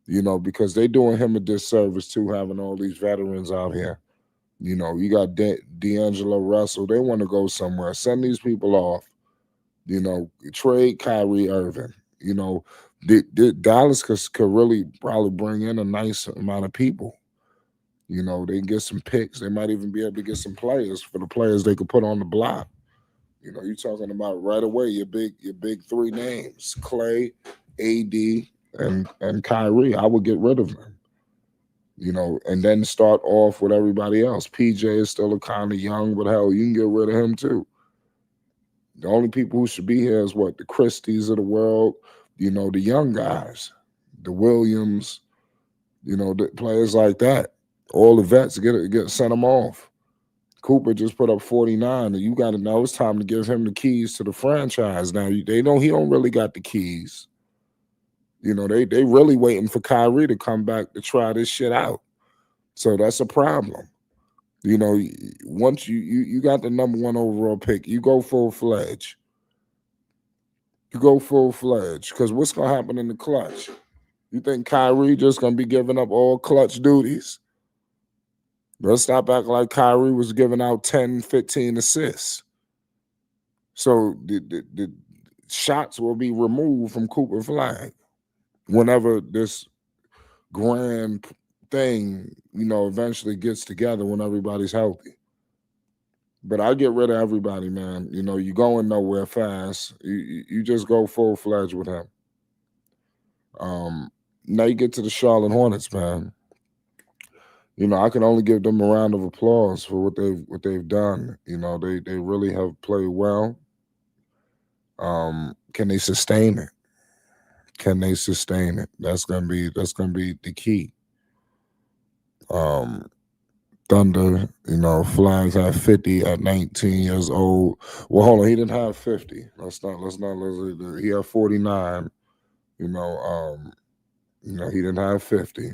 You know, because they doing him a disservice too, having all these veterans out here. You know, you got D'Angelo Russell. They want to go somewhere. Send these people off. You know, trade Kyrie Irving. You know, Dallas could really probably bring in a nice amount of people. You know, they can get some picks. They might even be able to get some players for the players they could put on the block. You know, you're talking about right away your big 3 names: Clay, AD, and Kyrie. I would get rid of them. You know, and then start off with everybody else. PJ is still a kind of young, but hell, you can get rid of him too. The only people who should be here is what? The Christies of the world, you know, the young guys, the Williams, you know, the players like that. All the vets get sent them off. Cooper just put up 49, and you got to know it's time to give him the keys to the franchise. Now they know he don't really got the keys. You know, they really waiting for Kyrie to come back to try this shit out. So that's a problem. You know, once you got the number 1 overall pick, you go full fledged. You go full fledged because what's gonna happen in the clutch? You think Kyrie just gonna be giving up all clutch duties? Let's stop acting like Kyrie was giving out 10, 15 assists. So the shots will be removed from Cooper Flag whenever this grand thing, you know, eventually gets together when everybody's healthy. But I get rid of everybody, man. You know, you going nowhere fast. You just go full fledged with him. Now you get to the Charlotte Hornets, man. You know, I can only give them a round of applause for what they've done. You know, they really have played well. Can they sustain it? Can they sustain it? That's gonna be the key. Um, Thunder, you know, Flags had 50 at 19 years old. Well, hold on, he didn't have 50. Let's he had 49. You know, he didn't have 50.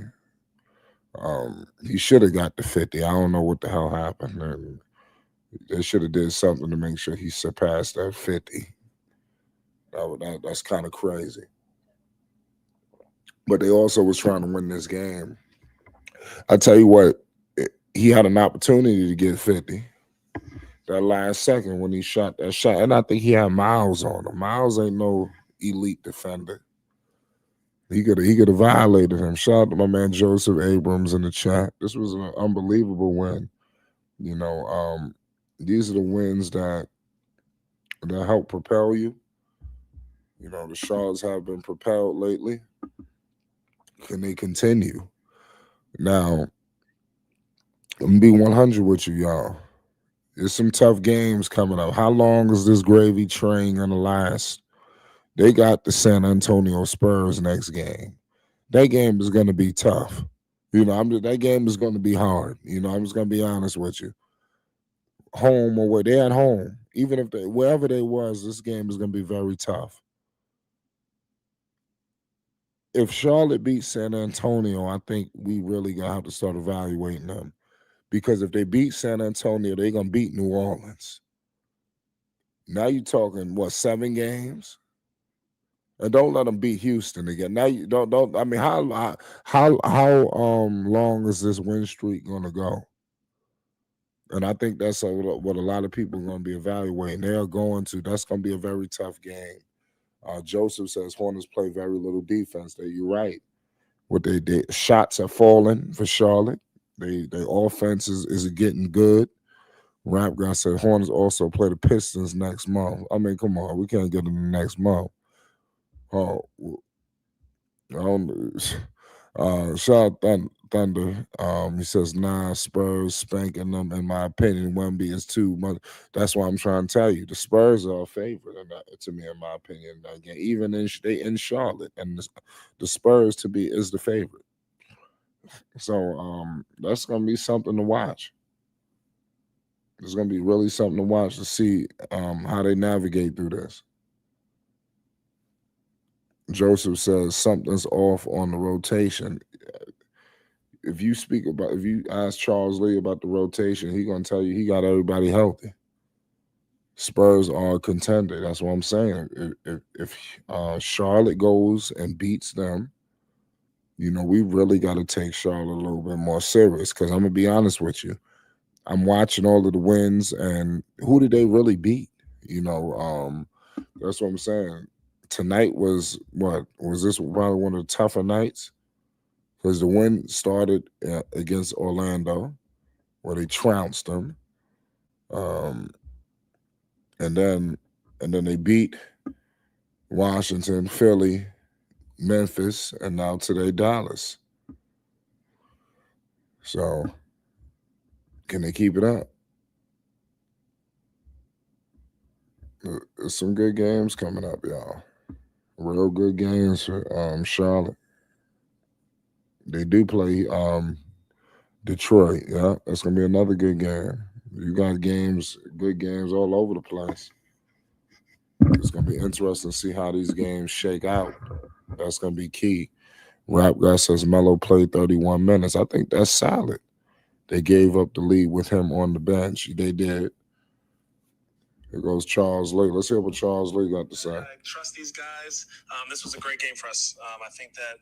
He should have got the 50. I don't know what the hell happened. And they should have did something to make sure he surpassed that 50. That's kind of crazy. But they also was trying to win this game. I tell you what, he had an opportunity to get 50. That last second when he shot that shot, and I think he had Miles on him. Miles ain't no elite defender. He could have violated him. Shout out to my man Joseph Abrams in the chat. This was an unbelievable win. You know, these are the wins that help propel you. You know, the Sharks have been propelled lately. Can they continue? Now, I'm gonna be 100 with you, y'all. There's some tough games coming up. How long is this gravy train gonna last? They got the San Antonio Spurs next game. That game is gonna be tough. You know, that game is gonna be hard. You know, I'm just gonna be honest with you. Home or where they're at home, even if wherever they was, this game is gonna be very tough. If Charlotte beats San Antonio, I think we really gonna have to start evaluating them. Because if they beat San Antonio, they're gonna beat New Orleans. Now you're talking what, 7 games? And don't let them beat Houston again. Now you don't. I mean, how long is this win streak gonna go? And I think that's what a lot of people are gonna be evaluating. They are going to. That's gonna be a very tough game. Joseph says Hornets play very little defense. There, you're right. What they shots are falling for Charlotte. Their offense is getting good. Rap guy said Hornets also play the Pistons next month. I mean, come on, we can't get them the next month. Oh, I don't. Shout out Thunder. He says Spurs spanking them. In my opinion, Wemby is too much. That's why I'm trying to tell you the Spurs are a favorite to me, in my opinion. Again, even in Charlotte, and the Spurs to be is the favorite. So that's gonna be something to watch. It's gonna be really something to watch to see how they navigate through this. Joseph says something's off on the rotation. If you ask Charles Lee about the rotation, he's gonna tell you he got everybody healthy. Spurs are a contender. That's what I'm saying. If Charlotte goes and beats them, you know, we really got to take Charlotte a little bit more serious. Because I'm gonna be honest with you, I'm watching all of the wins, and who did they really beat? You know, that's what I'm saying. Tonight was this probably one of the tougher nights, because the win started against Orlando, where they trounced them, um, and then they beat Washington, Philly, Memphis, and now today Dallas. So can they keep it up? There's some good games coming up, y'all. Real good games for Charlotte. They do play Detroit. Yeah, that's gonna be another good game. You got good games all over the place. It's gonna be interesting to see how these games shake out. That's gonna be key. Rap guy says Melo played 31 minutes. I think that's solid. They gave up the lead with him on the bench. They did. Here goes Charles Lee. Let's hear what Charles Lee got to say. I trust these guys. This was a great game for us. I think that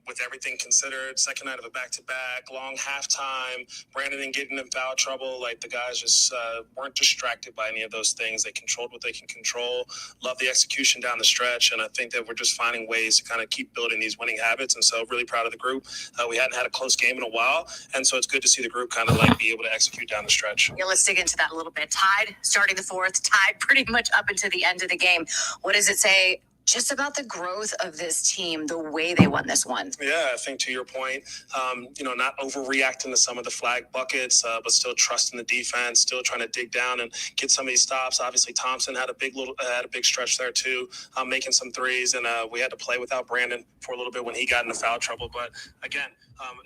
with everything considered, second night of a back-to-back, long halftime, Brandon didn't get in foul trouble. Like, the guys just weren't distracted by any of those things. They controlled what they can control. Love the execution down the stretch, and I think that we're just finding ways to kind of keep building these winning habits. And so, really proud of the group. We hadn't had a close game in a while, and so it's good to see the group kind of like be able to execute down the stretch. Yeah, let's dig into that a little bit. Tied, starting the fourth, tied pretty much up into the end of the game. What does it say just about the growth of this team, the way they won this one? Yeah, I think to your point, not overreacting to some of the flag buckets, but still trusting the defense, still trying to dig down and get some of these stops. Obviously, Thompson had a big stretch there too, making some threes, and we had to play without Brandon for a little bit when he got into foul trouble. But again,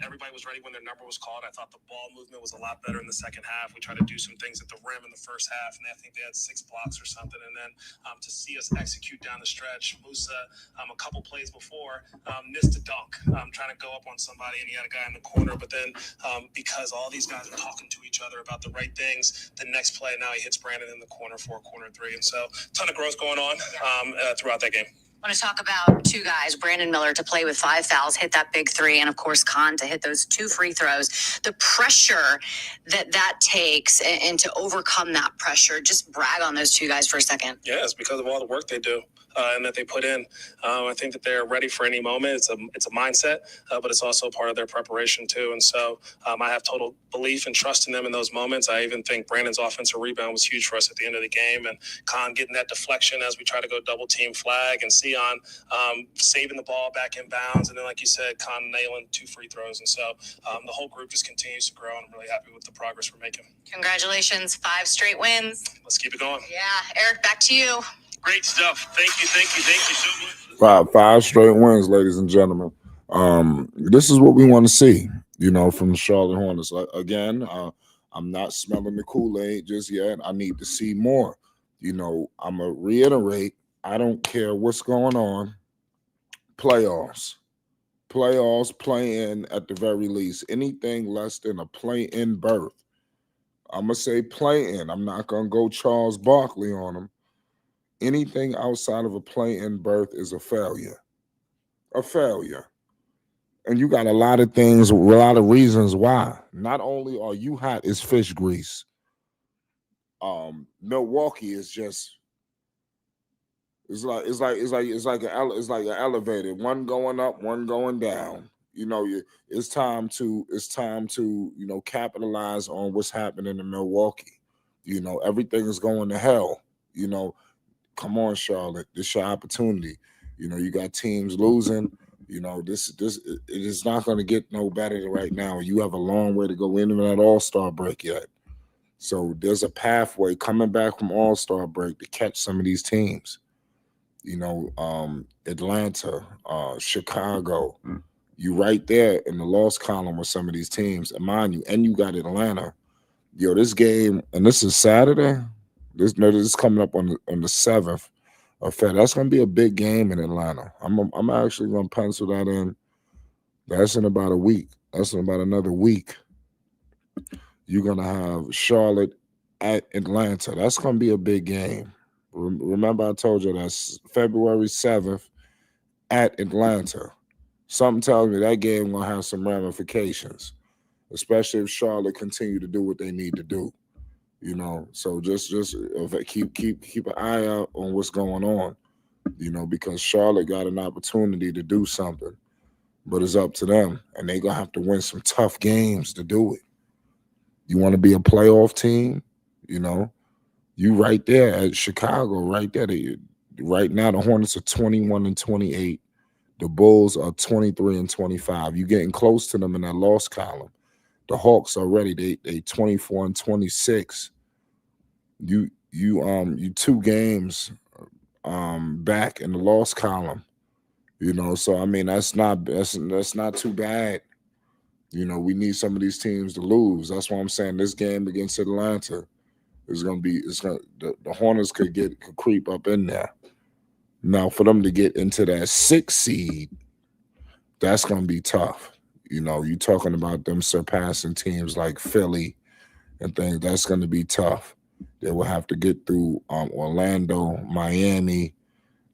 everybody was ready when their number was called. I thought the ball movement was a lot better in the second half. We tried to do some things at the rim in the first half, and I think they had 6 blocks or something. And then to see us execute down the stretch, Musa, a couple plays before, missed a dunk, trying to go up on somebody, and he had a guy in the corner. But then because all these guys are talking to each other about the right things, the next play, now he hits Brandon in the corner for a corner three. And so ton of growth going on throughout that game. I want to talk about two guys, Brandon Miller to play with 5 fouls, hit that big 3, and of course Khan to hit those 2 free throws. The pressure that takes and to overcome that pressure, just brag on those two guys for a second. Yeah, it's because of all the work they do. And that they put in. I think that they're ready for any moment. It's a mindset, but it's also part of their preparation too. And so I have total belief and trust in them in those moments. I even think Brandon's offensive rebound was huge for us at the end of the game, and Khan getting that deflection as we try to go double team flag, and Sion saving the ball back in bounds, and then like you said, Khan nailing 2 free throws. And so the whole group just continues to grow, and I'm really happy with the progress we're making. Congratulations, 5 straight wins. Let's keep it going. Yeah, Eric, back to you. Great stuff. Thank you so much. Five straight wins, ladies and gentlemen. This is what we want to see, from the Charlotte Hornets. Again, I'm not smelling the Kool-Aid just yet. I need to see more. I'm going to reiterate, I don't care what's going on. Playoffs, play-in at the very least. Anything less than a play-in berth. I'm going to say play-in. I'm not going to go Charles Barkley on them. Anything outside of a play-in berth is a failure. A failure. And you got a lot of things, a lot of reasons why. Not only are you hot as fish grease, Milwaukee is just it's like an elevator. One going up, one going down. It's time to capitalize on what's happening in Milwaukee. Everything is going to hell. Come on, Charlotte. This is your opportunity. You got teams losing. This it is not going to get no better right now. You have a long way to go into that All-Star break yet. So there's a pathway coming back from All-Star break to catch some of these teams. Atlanta, Chicago. You right there in the loss column with some of these teams. And mind you, and you got Atlanta. This game, and this is Saturday. This is coming up on the 7th of February. That's going to be a big game in Atlanta. I'm actually going to pencil that in. That's in about a week. That's in about another week. You're going to have Charlotte at Atlanta. That's going to be a big game. Remember I told you that's February 7th at Atlanta. Something tells me that game going to have some ramifications, especially if Charlotte continue to do what they need to do. So just keep an eye out on what's going on, because Charlotte got an opportunity to do something, but it's up to them, and they're going to have to win some tough games to do it. You want to be a playoff team, you right there at Chicago, right there. Right now, the Hornets are 21-28. The Bulls are 23-25. You're getting close to them in that loss column. The Hawks already, they 24-26. You 2 games back in the loss column. So I mean that's not too bad. We need some of these teams to lose. That's why I'm saying this game against Atlanta is gonna be the Hornets could creep up in there. Now for them to get into that 6th seed, that's gonna be tough. You're talking about them surpassing teams like Philly and things. That's going to be tough. They will have to get through Orlando, Miami.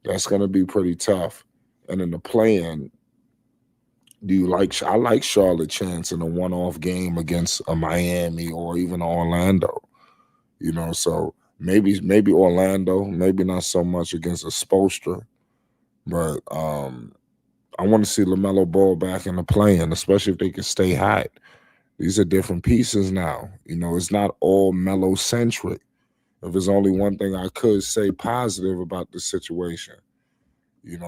That's going to be pretty tough. And in the play-in, I like Charlotte chance in a one-off game against a Miami or even Orlando. So maybe Orlando, maybe not so much against a Spoelstra, but I want to see Lamelo Ball back in the play-in, especially if they can stay hot. These are different pieces now. It's not all Melo centric. If there's only one thing I could say positive about this situation, he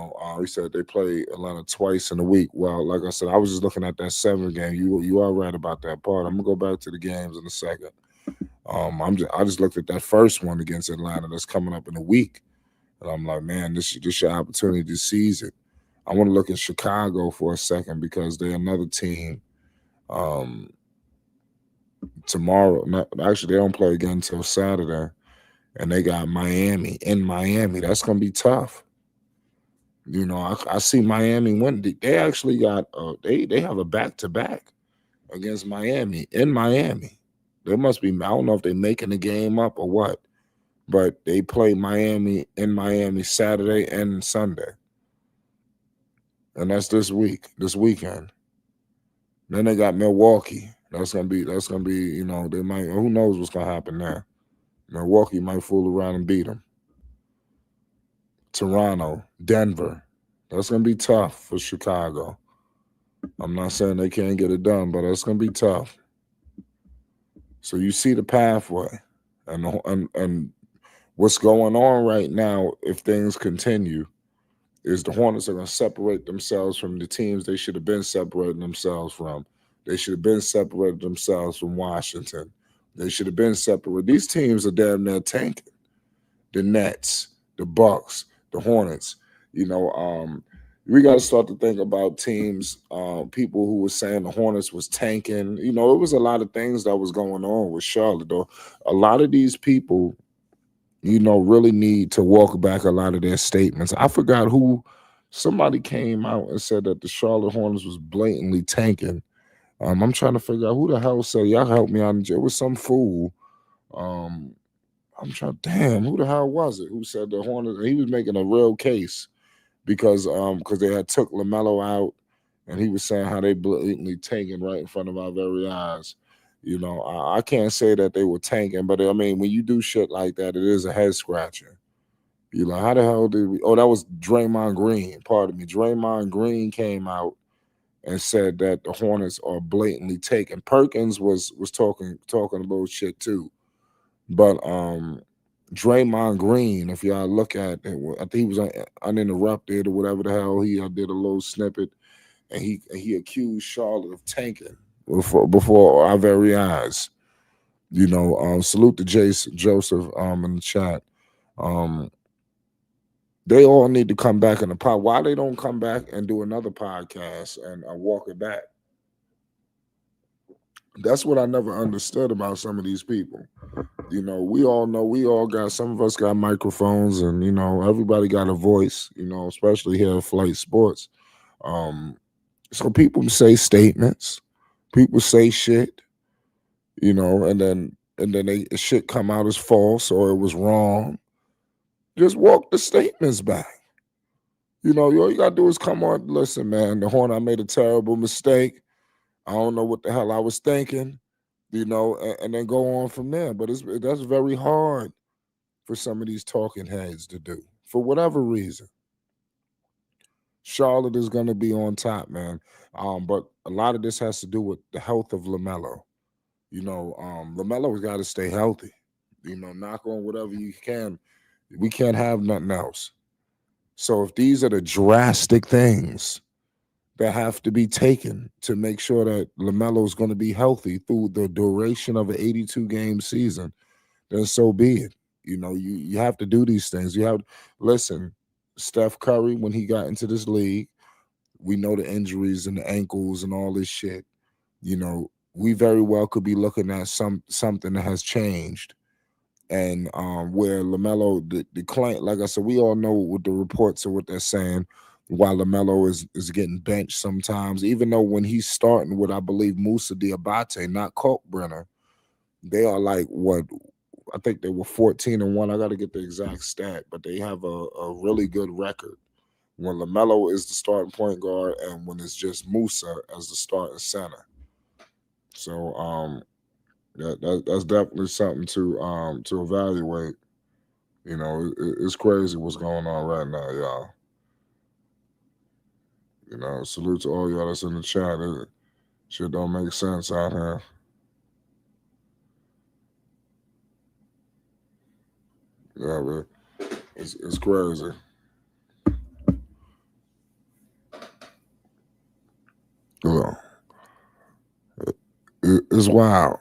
said they play Atlanta twice in a week. Well, like I said, I was just looking at that 7 game. You are right about that part. I'm gonna go back to the games in a second. I just looked at that first one against Atlanta that's coming up in a week, and I'm like, man, this your opportunity to seize it. I want to look at Chicago for a second because they're another team. Tomorrow, actually, they don't play again until Saturday, and they got Miami in Miami. That's gonna be tough. I see Miami win. They actually got they have a back-to-back against Miami in Miami. There must be, I don't know if they're making the game up or what, but they play Miami in Miami Saturday and Sunday. And that's this weekend. Then they got Milwaukee. That's gonna be, they might, who knows what's gonna happen there. Milwaukee might fool around and beat them. Toronto, Denver. That's gonna be tough for Chicago. I'm not saying they can't get it done, but it's gonna be tough. So you see the pathway, and what's going on right now, if things continue, is the Hornets are going to separate themselves from the teams they should have been separating themselves from. They should have been separating themselves from Washington. They should have been separate. These teams are damn near tanking. The Nets, the Bucks, the Hornets. We got to start to think about teams, people who were saying the Hornets was tanking. It was a lot of things that was going on with Charlotte, though. A lot of these people, really need to walk back a lot of their statements. I forgot who, somebody came out and said that the Charlotte Hornets was blatantly tanking. I'm trying to figure out who the hell said, y'all help me out. It was some fool. I'm trying, damn, who the hell was it who said the Hornets? He was making a real case. Because they had took Lamelo out, and he was saying how they blatantly tanking right in front of our very eyes. I can't say that they were tanking, but I mean, when you do shit like that, it is a head scratcher. How the hell did we? Oh, that was Draymond Green. Pardon me, Draymond Green came out and said that the Hornets are blatantly taking. Perkins was talking a little shit too, but Draymond Green, if y'all look at it, I think he was uninterrupted or whatever the hell. He did a little snippet, and he accused Charlotte of tanking before our very eyes. Salute to Joseph in the chat. They all need to come back in the pod. Why they don't come back and do another podcast and walk it back? That's what I never understood about some of these people. We all know, some of us got microphones, and everybody got a voice, especially here at Flight Sports. So people say statements, people say shit, and then they shit come out as false or it was wrong. Just walk the statements back. All you gotta do is come on, listen, man, the Hornet, I made a terrible mistake. I don't know what the hell I was thinking. And then go on from there. But that's very hard for some of these talking heads to do, for whatever reason. Charlotte is going to be on top, man. But a lot of this has to do with the health of Lamelo. Lamelo's got to stay healthy. Knock on whatever you can. We can't have nothing else. So if these are the drastic things that have to be taken to make sure that LaMelo is going to be healthy through the duration of an 82-game season, then so be it. You have to do these things. Listen, Steph Curry, when he got into this league, we know the injuries and the ankles and all this shit. We very well could be looking at something that has changed. And where LaMelo, the client, like I said, we all know what the reports are, what they're saying. While LaMelo is getting benched sometimes, even though when he's starting with, I believe, Musa Diabate, not Kalkbrenner, they are like, what, I think they were 14-1. I got to get the exact stat, but they have a really good record when Lamelo is the starting point guard and when it's just Musa as the starting center. So that's definitely something to evaluate. You know, it's crazy what's going on right now, y'all. You know, salute to all y'all that's in the chat. Shit don't make sense out here. Yeah, but it's crazy. Yeah. It's wild.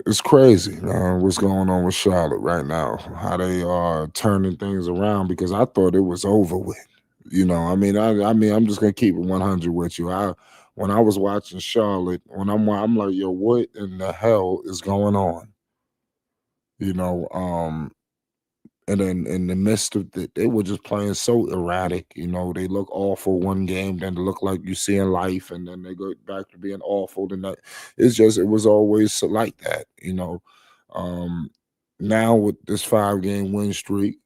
It's crazy, man, what's going on with Charlotte right now. How they are turning things around because I thought it was over with. You know, I mean, I'm just gonna keep it 100 with you. When I was watching Charlotte, I'm like, yo, what in the hell is going on? You know, and then in the midst of it, they were just playing so erratic. You know, they look awful one game, then they look like you see in life, and then they go back to being awful. Then it was always like that. You know, now with this 5-game win streak,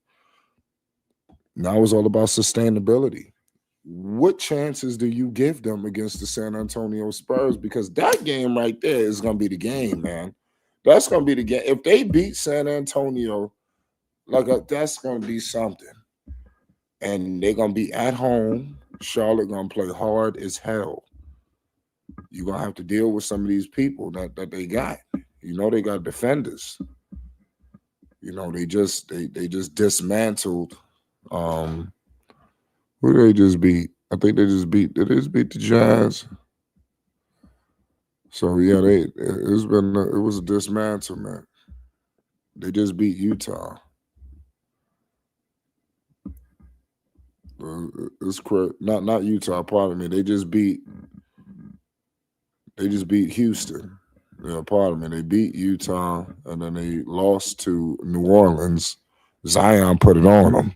now it's all about sustainability. What chances do you give them against the San Antonio Spurs? Because that game right there is going to be the game, man. That's going to be the game. If they beat San Antonio, that's going to be something. And they're going to be at home. Charlotte going to play hard as hell. You're going to have to deal with some of these people that they got. You know, they got defenders. You know, they just dismantled. Who did they just beat? I think did they just beat the Jazz? So yeah, it was a dismantlement. They just beat Utah. It's correct. Not Utah, pardon me. They just beat Houston. Yeah, pardon me. They beat Utah and then they lost to New Orleans. Zion put it on them,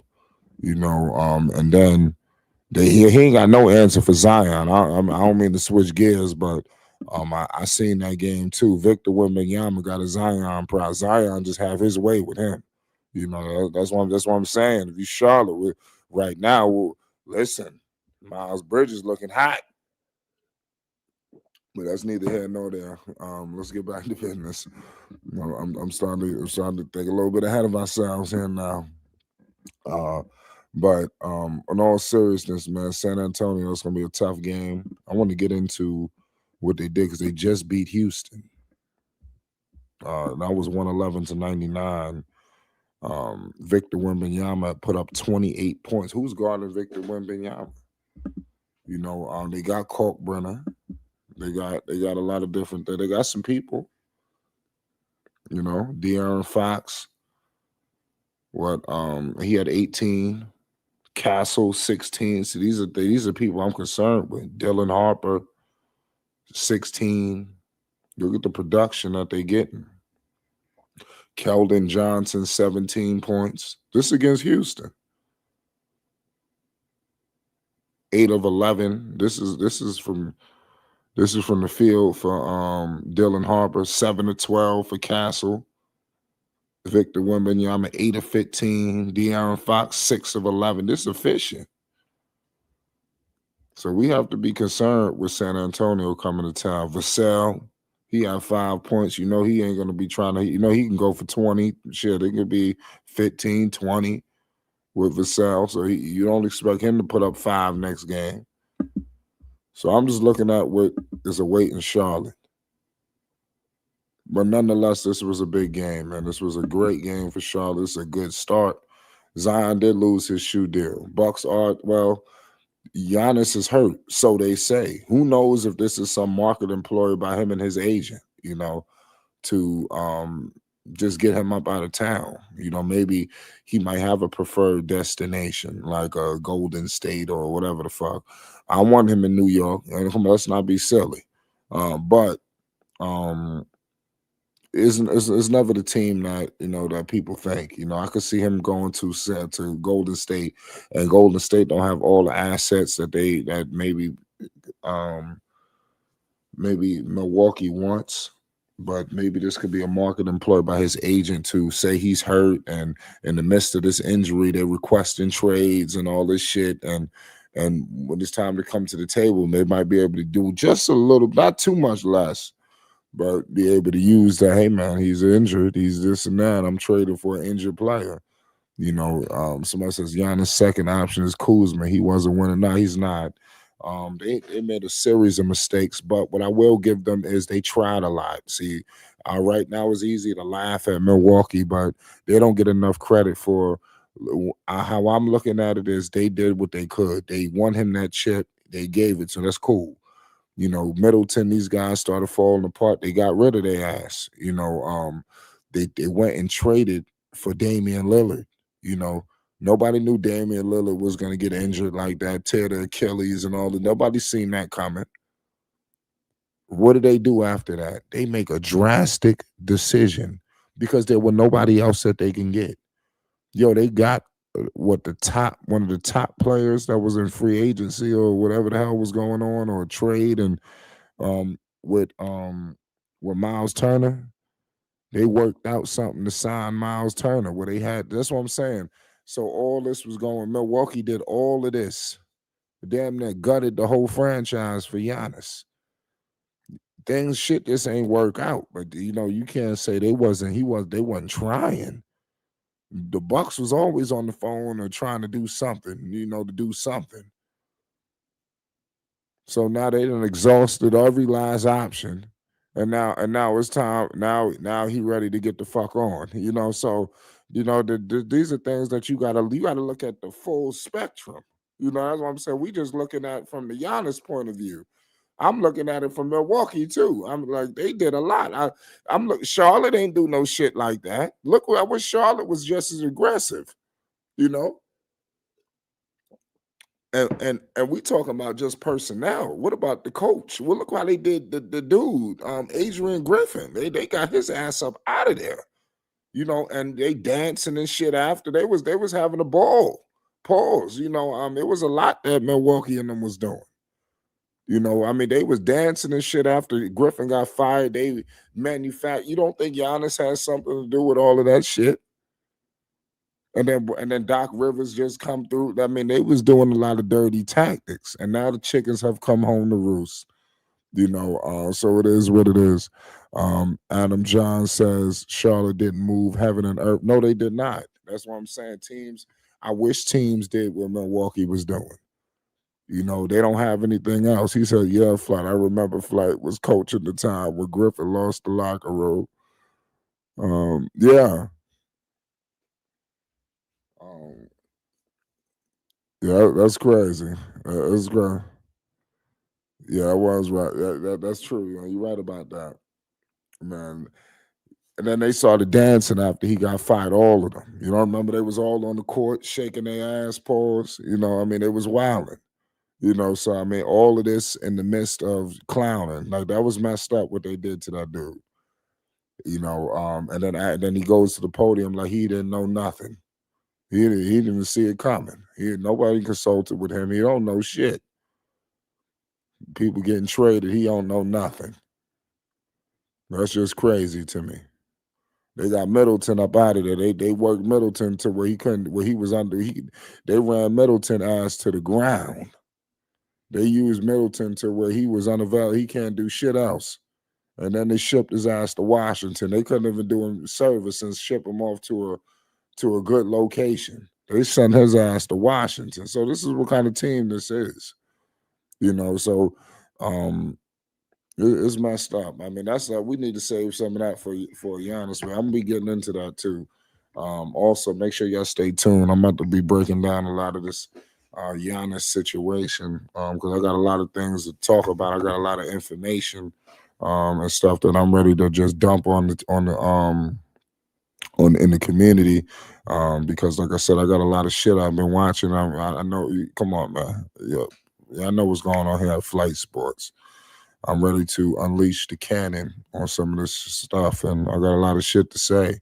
you know, and then he ain't got no answer for Zion. I don't mean to switch gears, but I seen that game too. Victor Wembanyama got a Zion prize. Zion just have his way with him. You know, that's what I'm saying. If you Charlotte right now, listen, Miles Bridges looking hot. But that's neither here nor there. Let's get back to business. You know, I'm starting to think a little bit ahead of ourselves here now. But in all seriousness, man, San Antonio is going to be a tough game. I want to get into what they did because they just beat Houston. That was 111-99. Victor Wembanyama put up 28 points. Who's guarding Victor Wembanyama? You know, they got Kalkbrenner. They got a lot of different things. They got some people. You know, De'Aaron Fox. He had 18. Castle 16. So these are people I'm concerned with. Dylan Harper 16. Look at the production that they getting. Keldon Johnson 17 points. This against Houston. 8 of 11. This is from the field for Dylan Harper. 7 of 12 for Castle. Victor Wembanyama 8 of 15. De'Aaron Fox 6 of 11. This is efficient. So we have to be concerned with San Antonio coming to town. Vassell, he had 5 points. You know he ain't going to be trying to, you know he can go for 20. Shit, it could be 15, 20 with Vassell. So you don't expect him to put up 5 next game. So I'm just looking at what is awaiting Charlotte. But nonetheless, this was a big game, man. This was a great game for Charlotte. It's a good start. Zion did lose his shoe deal. Bucks are, well, Giannis is hurt, so they say. Who knows if this is some market employed by him and his agent, you know, to just get him up out of town. You know, maybe he might have a preferred destination, like a Golden State or whatever the fuck. I want him in New York. Let's not be silly. But it's never the team that, you know, that people think. You know, I could see him going to Golden State, and Golden State don't have all the assets that maybe Milwaukee wants. But maybe this could be a market employed by his agent to say he's hurt, and in the midst of this injury, they're requesting trades and all this shit. And when it's time to come to the table, they might be able to do just a little, not too much less, but be able to use that. Hey man, he's injured. He's this and that. I'm trading for an injured player. Somebody says Giannis' second option is Kuzma. He wasn't winning. No, he's not. They made a series of mistakes, but what I will give them is they tried a lot. See, right now it's easy to laugh at Milwaukee, but they don't get enough credit for how I'm looking at it is they did what they could. They won him that chip. They gave it, so that's cool. Middleton, these guys started falling apart. They got rid of their ass. They went and traded for Damian Lillard. Nobody knew Damian Lillard was going to get injured like that, tear the Achilles and all that. Nobody seen that coming. What did they do after that? They make a drastic decision because there were nobody else that they can get. They got one of the top players that was in free agency or whatever the hell was going on, or a trade, and with Miles Turner, they worked out something to sign Miles Turner where they had. That's what I'm saying. So all this was going. Milwaukee did all of this, damn near gutted the whole franchise for Giannis. Shit just ain't work out. But you can't say they wasn't trying. The Bucks was always on the phone or trying to do something, to do something. So now they done exhausted every last option. And now it's time. Now he ready to get the fuck on. So these are things that you gotta look at the full spectrum. That's what I'm saying. We just looking at from the Giannis point of view. I'm looking at it from Milwaukee too. I'm like, they did a lot. Charlotte ain't do no shit like that. Look, I wish Charlotte was just as aggressive, And we talking about just personnel. What about the coach? Well, look how they did the dude, Adrian Griffin. They got his ass up out of there, and they dancing and shit after. They was having a ball. Pause. It was a lot that Milwaukee and them was doing. They was dancing and shit after Griffin got fired. They manufactured. You don't think Giannis has something to do with all of that shit? And then Doc Rivers just come through. They was doing a lot of dirty tactics, and now the chickens have come home to roost. So it is what it is. Adam John says Charlotte didn't move heaven and earth. No, they did not. That's what I'm saying. I wish teams did what Milwaukee was doing. They don't have anything else. He said, yeah, Flight. I remember Flight was coaching the time where Griffin lost the locker room. Yeah. Yeah, that's crazy. It's great. Yeah, I was right. That's true. You're right about that, man. And then they started dancing after he got fired. All of them. Remember they was all on the court shaking their ass, paws. They was wilding. So all of this in the midst of clowning, like that was messed up what they did to that dude. And then he goes to the podium like he didn't know nothing. He didn't see it coming. Nobody consulted with him. He don't know shit. People getting traded. He don't know nothing. That's just crazy to me. They got Middleton up out of there. They worked Middleton to where he couldn't. Where he was under. They ran Middleton ass to the ground. They used Middleton to where he was unavailable. He can't do shit else. And then they shipped his ass to Washington. They couldn't even do him service and ship him off to a good location. They sent his ass to Washington. So this is what kind of team this is. So it's messed up. That's we need to save some of that for Giannis, man. I'm gonna be getting into that too. Also, make sure y'all stay tuned. I'm about to be breaking down a lot of this Giannis situation because I got a lot of things to talk about. I got a lot of information and stuff that I'm ready to just dump in the community because, like I said, I got a lot of shit I've been watching. I know. Come on, man. Yeah, I know what's going on here at Flight Sports. I'm ready to unleash the cannon on some of this stuff, and I got a lot of shit to say.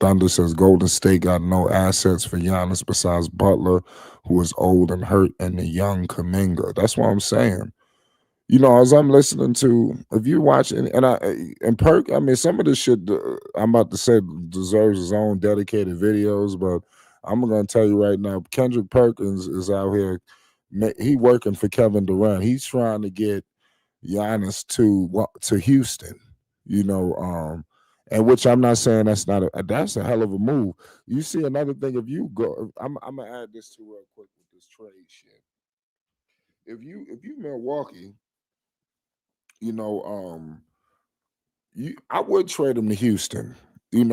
Thunder says Golden State got no assets for Giannis besides Butler, who is old and hurt, and the young Kuminga. That's what I'm saying. As I'm listening to, if you watch and Perk, I mean, some of this shit I'm about to say deserves his own dedicated videos, but I'm gonna tell you right now, Kendrick Perkins is out here. He working for Kevin Durant. He's trying to get Giannis to Houston. And which I'm not saying that's a hell of a move. You see another thing. If you go, I'm gonna add this to real quick with this trade shit. If you Milwaukee, you know, I would trade him to Houston. And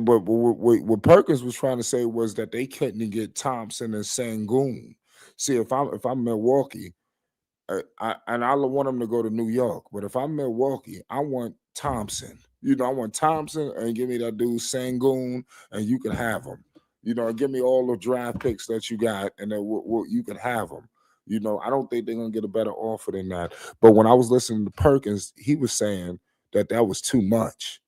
what Perkins was trying to say was that they couldn't get Thompson and Sangoon. See, if I'm Milwaukee, I want him to go to New York. But if I'm Milwaukee, I want Thompson. I want Thompson and give me that dude Sangoon, and you can have him. And give me all the draft picks that you got, and then you can have them. I don't think they're gonna get a better offer than that. But when I was listening to Perkins, he was saying that was too much.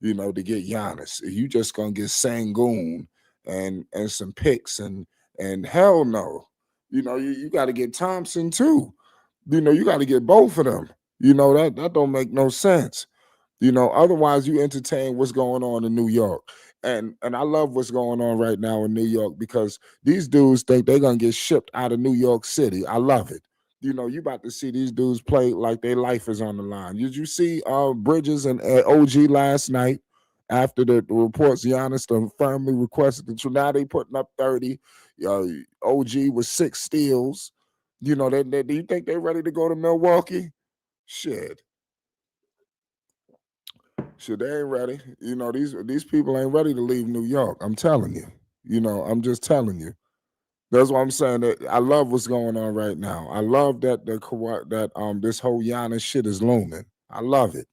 To get Giannis, if you just gonna get Sangoon and some picks and hell no. You got to get Thompson too. You got to get both of them. That don't make no sense. Otherwise you entertain what's going on in New York. And I love what's going on right now in New York because these dudes think they're gonna get shipped out of New York City. I love it. You about to see these dudes play like their life is on the line. Did you see Bridges and OG last night after the reports Giannis firmly requested the trade? Now they putting up 30. OG was 6 steals. Do you think they're ready to go to Milwaukee? Shit. Shit, they ain't ready. These people ain't ready to leave New York. I'm telling you. I'm just telling you. That's why I'm saying that I love what's going on right now. I love that this whole Giannis shit is looming. I love it.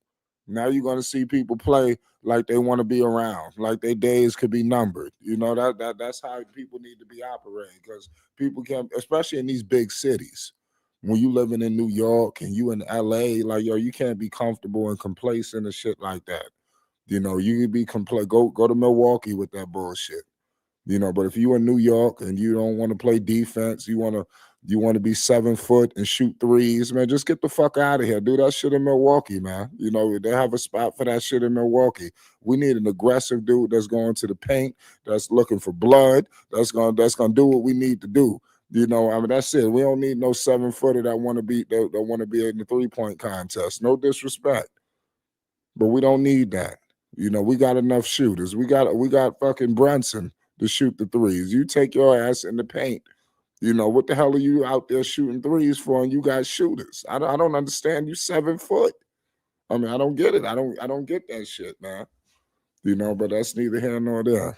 Now you're gonna see people play like they want to be around, like their days could be numbered. That's how people need to be operating because people can, especially in these big cities. When you living in New York and you in LA, like you can't be comfortable and complacent and shit like that. You could be go to Milwaukee with that bullshit. But if you in New York and you don't want to play defense, you want to be 7 foot and shoot threes, man, just get the fuck out of here. Do that shit in Milwaukee, man. They have a spot for that shit in Milwaukee. We need an aggressive dude that's going to the paint, that's looking for blood, that's gonna do what we need to do. That's it. We don't need no 7-footer that want to be in the 3-point contest. No disrespect, but we don't need that. We got enough shooters. We got fucking Brunson to shoot the threes. You take your ass in the paint. What the hell are you out there shooting threes for? And you got shooters. I don't understand. You 7 foot. I mean, I don't get it. I don't get that shit, man. But that's neither here nor there.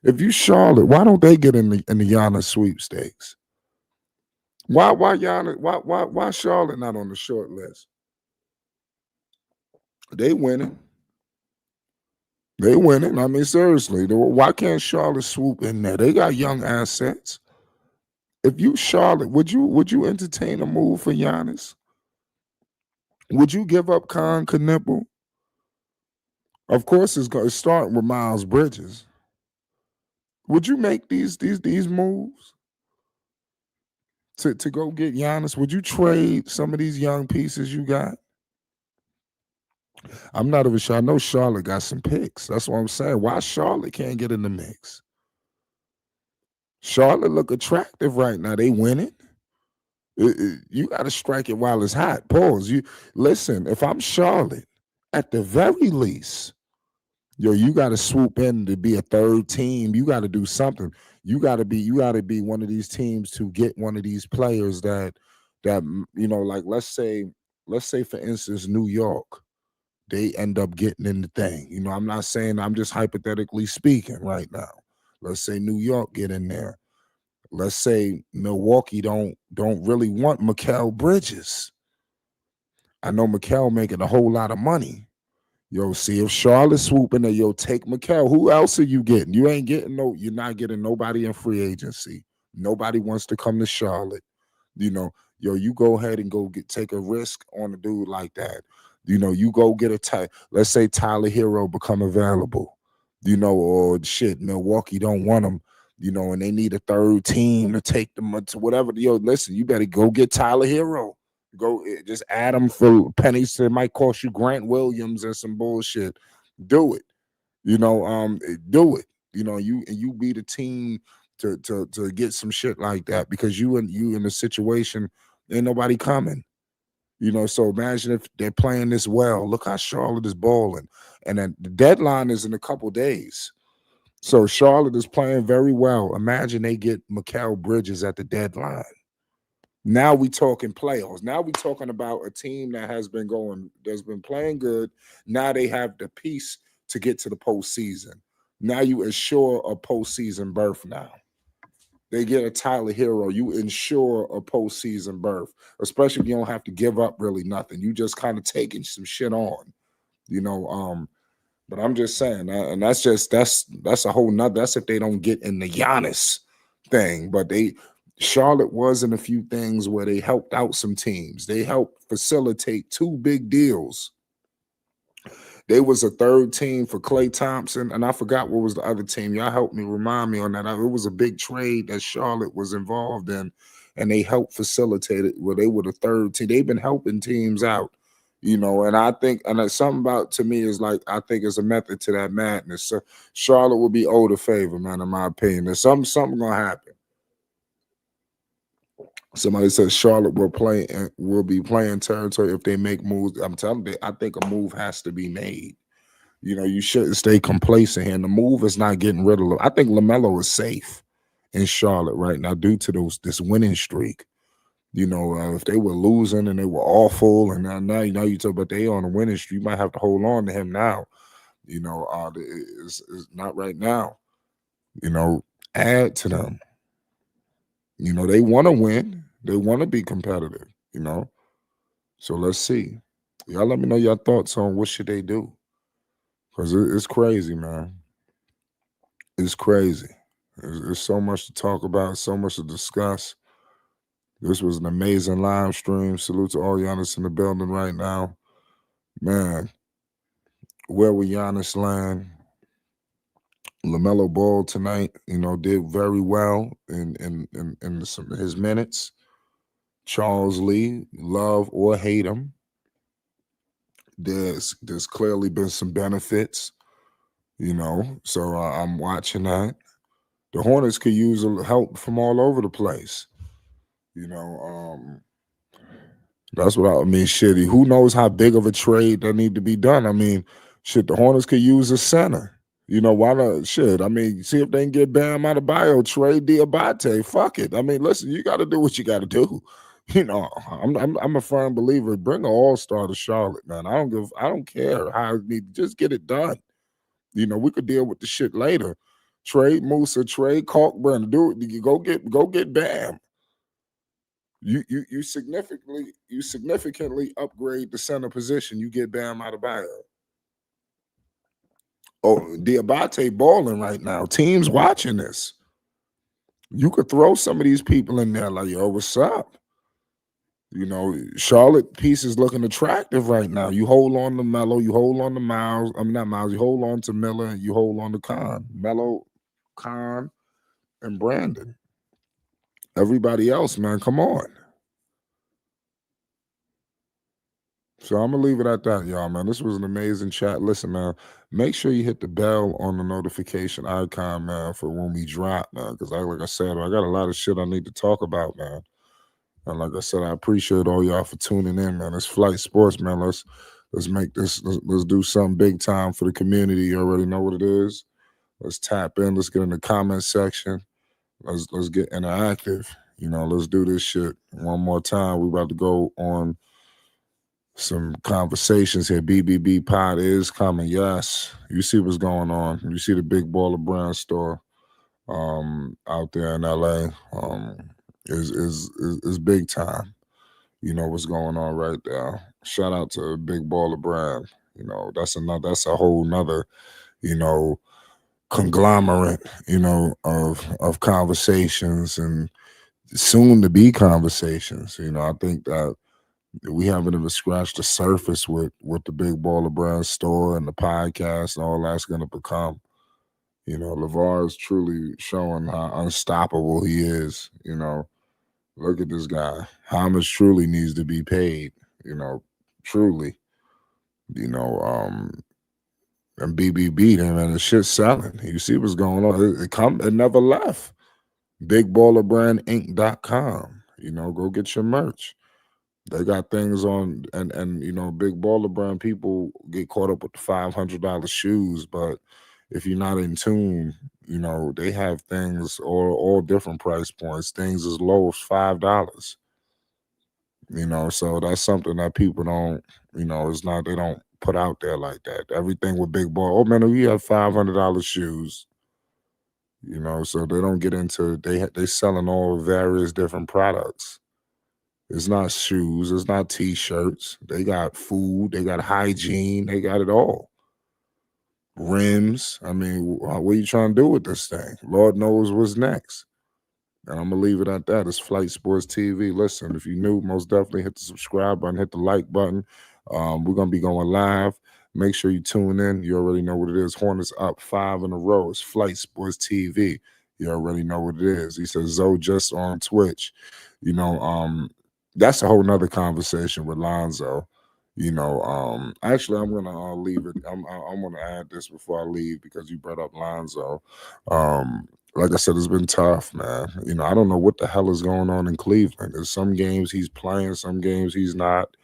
If you Charlotte, why don't they get in the Giannis sweepstakes? Why Giannis? Why Charlotte not on the short list? They winning. They winning. I mean, seriously, why can't Charlotte swoop in there? They got young assets. If you Charlotte, would you entertain a move for Giannis? Would you give up Khan Knippel? Of course, it's starting with Miles Bridges. Would you make these moves to go get Giannis? Would you trade some of these young pieces you got? I'm not even sure. I know Charlotte got some picks. That's what I'm saying. Why Charlotte can't get in the mix? Charlotte look attractive right now. They winning. You got to strike it while it's hot. Pause. You listen. If I'm Charlotte, at the very least, you got to swoop in to be a third team. You got to do something. You got to be one of these teams to get one of these players that like let's say for instance, New York, they end up getting in the thing. I'm not saying, I'm just hypothetically speaking right now. Let's say New York get in there. Let's say Milwaukee don't really want Mikal Bridges. I know Mikal making a whole lot of money. See if Charlotte swooping there, take Mikal. Who else are you getting? You're not getting nobody in free agency. Nobody wants to come to Charlotte. You go ahead and take a risk on a dude like that. You go get let's say Tyler Hero become available. Or shit, Milwaukee don't want him. And they need a third team to take them to whatever. Listen, you better go get Tyler Hero. Go just add them for pennies. It might cost you Grant Williams and some bullshit. Do it. Do it. You be the team to get some shit like that because you in a situation ain't nobody coming. So imagine if they're playing this well. Look how Charlotte is balling, and then the deadline is in a couple days. So Charlotte is playing very well. Imagine they get Mikal Bridges at the deadline. Now we talking playoffs. Now we talking about a team that's been playing good. Now they have the piece to get to the postseason. Now you ensure a postseason berth now. They get a Tyler Hero. You ensure a postseason berth, especially if you don't have to give up really nothing. You just kind of taking some shit on, But I'm just saying, and that's a whole nother. That's if they don't get in the Giannis thing. But Charlotte was in a few things where they helped out some teams. They helped facilitate 2 big deals. They was a third team for Klay Thompson, and I forgot what was the other team. Y'all help me, remind me on that. It was a big trade that Charlotte was involved in, and they helped facilitate it where they were the third team. They've been helping teams out, and I think, and something about to me is like, I think it's a method to that madness. So Charlotte will be owed a favor, man, in my opinion. There's something going to happen. Somebody says Charlotte will be playing territory if they make moves. I'm telling you, I think a move has to be made. You shouldn't stay complacent here. And the move is not getting rid of. I think Lamelo is safe in Charlotte right now due to this winning streak. If they were losing and they were awful, and now you talk about they on a winning streak, you might have to hold on to him now. It's not right now. Add to them. They want to win. They want to be competitive, So let's see. Y'all let me know your thoughts on what should they do. Because it's crazy, man. It's crazy. There's so much to talk about, so much to discuss. This was an amazing live stream. Salute to all Giannis in the building right now. Man, where will Giannis land? LaMelo Ball tonight, did very well in some of his minutes. Charles Lee, love or hate him, there's clearly been some benefits, so I'm watching that. The Hornets could use help from all over the place, that's what I mean. Shitty. Who knows how big of a trade that need to be done? I mean, shit, the Hornets could use a center. Why not? Shit, I mean, see if they can get Bam Adebayo, trade Diabate. Fuck it. I mean, listen, you got to do what you got to do. I'm a firm believer. Bring an all-star to Charlotte, man. I don't care how it need. Just get it done. We could deal with the shit later. Trade Musa, trade Kalkbrenner. Do it. You go get Bam. You significantly upgrade the center position. You get Bam Adebayo. Oh, Diabate balling right now. Teams watching this. You could throw some of these people in there like, yo, what's up? Charlotte piece is looking attractive right now. You hold on to Melo, you hold on to Miles. I mean, not Miles. You hold on to Miller, and you hold on to Khan. Melo, Khan, and Brandon. Everybody else, man, come on. So I'm going to leave it at that, y'all, man. This was an amazing chat. Listen, man, make sure you hit the bell on the notification icon, man, for when we drop, man, because like I said, I got a lot of shit I need to talk about, man. And like I said, I appreciate all y'all for tuning in, man. It's Flight Sports, man. Let's make this, let's do something big time for the community. You already know what it is. Let's tap in. Let's get in the comment section. Let's get interactive. Let's do this shit one more time. We about to go on some conversations here. BBB Pod is coming. Yes. You see what's going on. You see the Big Baller Brand store out there in LA. Is big time. You know what's going on right there. Shout out to Big Baller Brand. That's a whole nother, conglomerate, of conversations and soon to be conversations. I think that we haven't even scratched the surface with the Big Baller Brand store and the podcast and all that's going to become. LeVar is truly showing how unstoppable he is, Look at this guy. Homage truly needs to be paid, truly. You know, and BBB, man, the shit's selling. You see what's going on. It never left. BigBallerBrandInc.com. Go get your merch. They got things on, and Big Baller Brand people get caught up with the $500 shoes, but if you're not in tune, they have things all different price points, things as low as $5. So that's something that people don't, it's not, they don't put out there like that. Everything with Big Baller, oh man, we have $500 shoes. So they don't get into, they selling all various different products. It's not shoes, it's not t-shirts. They got food, they got hygiene, they got it all. Rims. I mean, what are you trying to do with this thing? Lord knows what's next. And I'm gonna leave it at that. It's Flight Sports TV. Listen, if you're new, most definitely hit the subscribe button, hit the like button. We're gonna be going live. Make sure you tune in. You already know what it is. Hornets up 5 in a row. It's Flight Sports TV. You already know what it is. He says Zoe just on Twitch. That's a whole nother conversation with Lonzo. Actually, I'm gonna leave it. I'm gonna add this before I leave because you brought up Lonzo. Like I said, it's been tough, man. I don't know what the hell is going on in Cleveland. There's some games he's playing, some games he's not.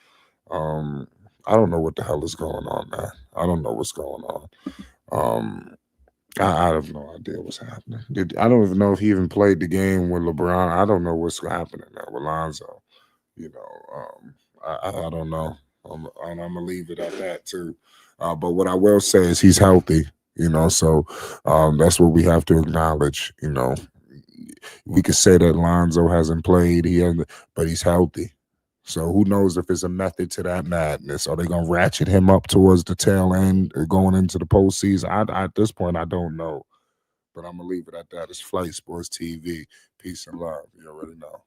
I don't know what the hell is going on, man. I don't know what's going on. I have no idea what's happening. I don't even know if he even played the game with LeBron. I don't know what's happening now with Lonzo. I don't know. And I'm gonna leave it at that too. But what I will say is he's healthy. So that's what we have to acknowledge. We could say that Lonzo hasn't played, but he's healthy. So who knows if it's a method to that madness? Are they gonna ratchet him up towards the tail end going into the postseason? At this point, I don't know. But I'm gonna leave it at that. It's Flight Sports TV. Peace and love. You already know.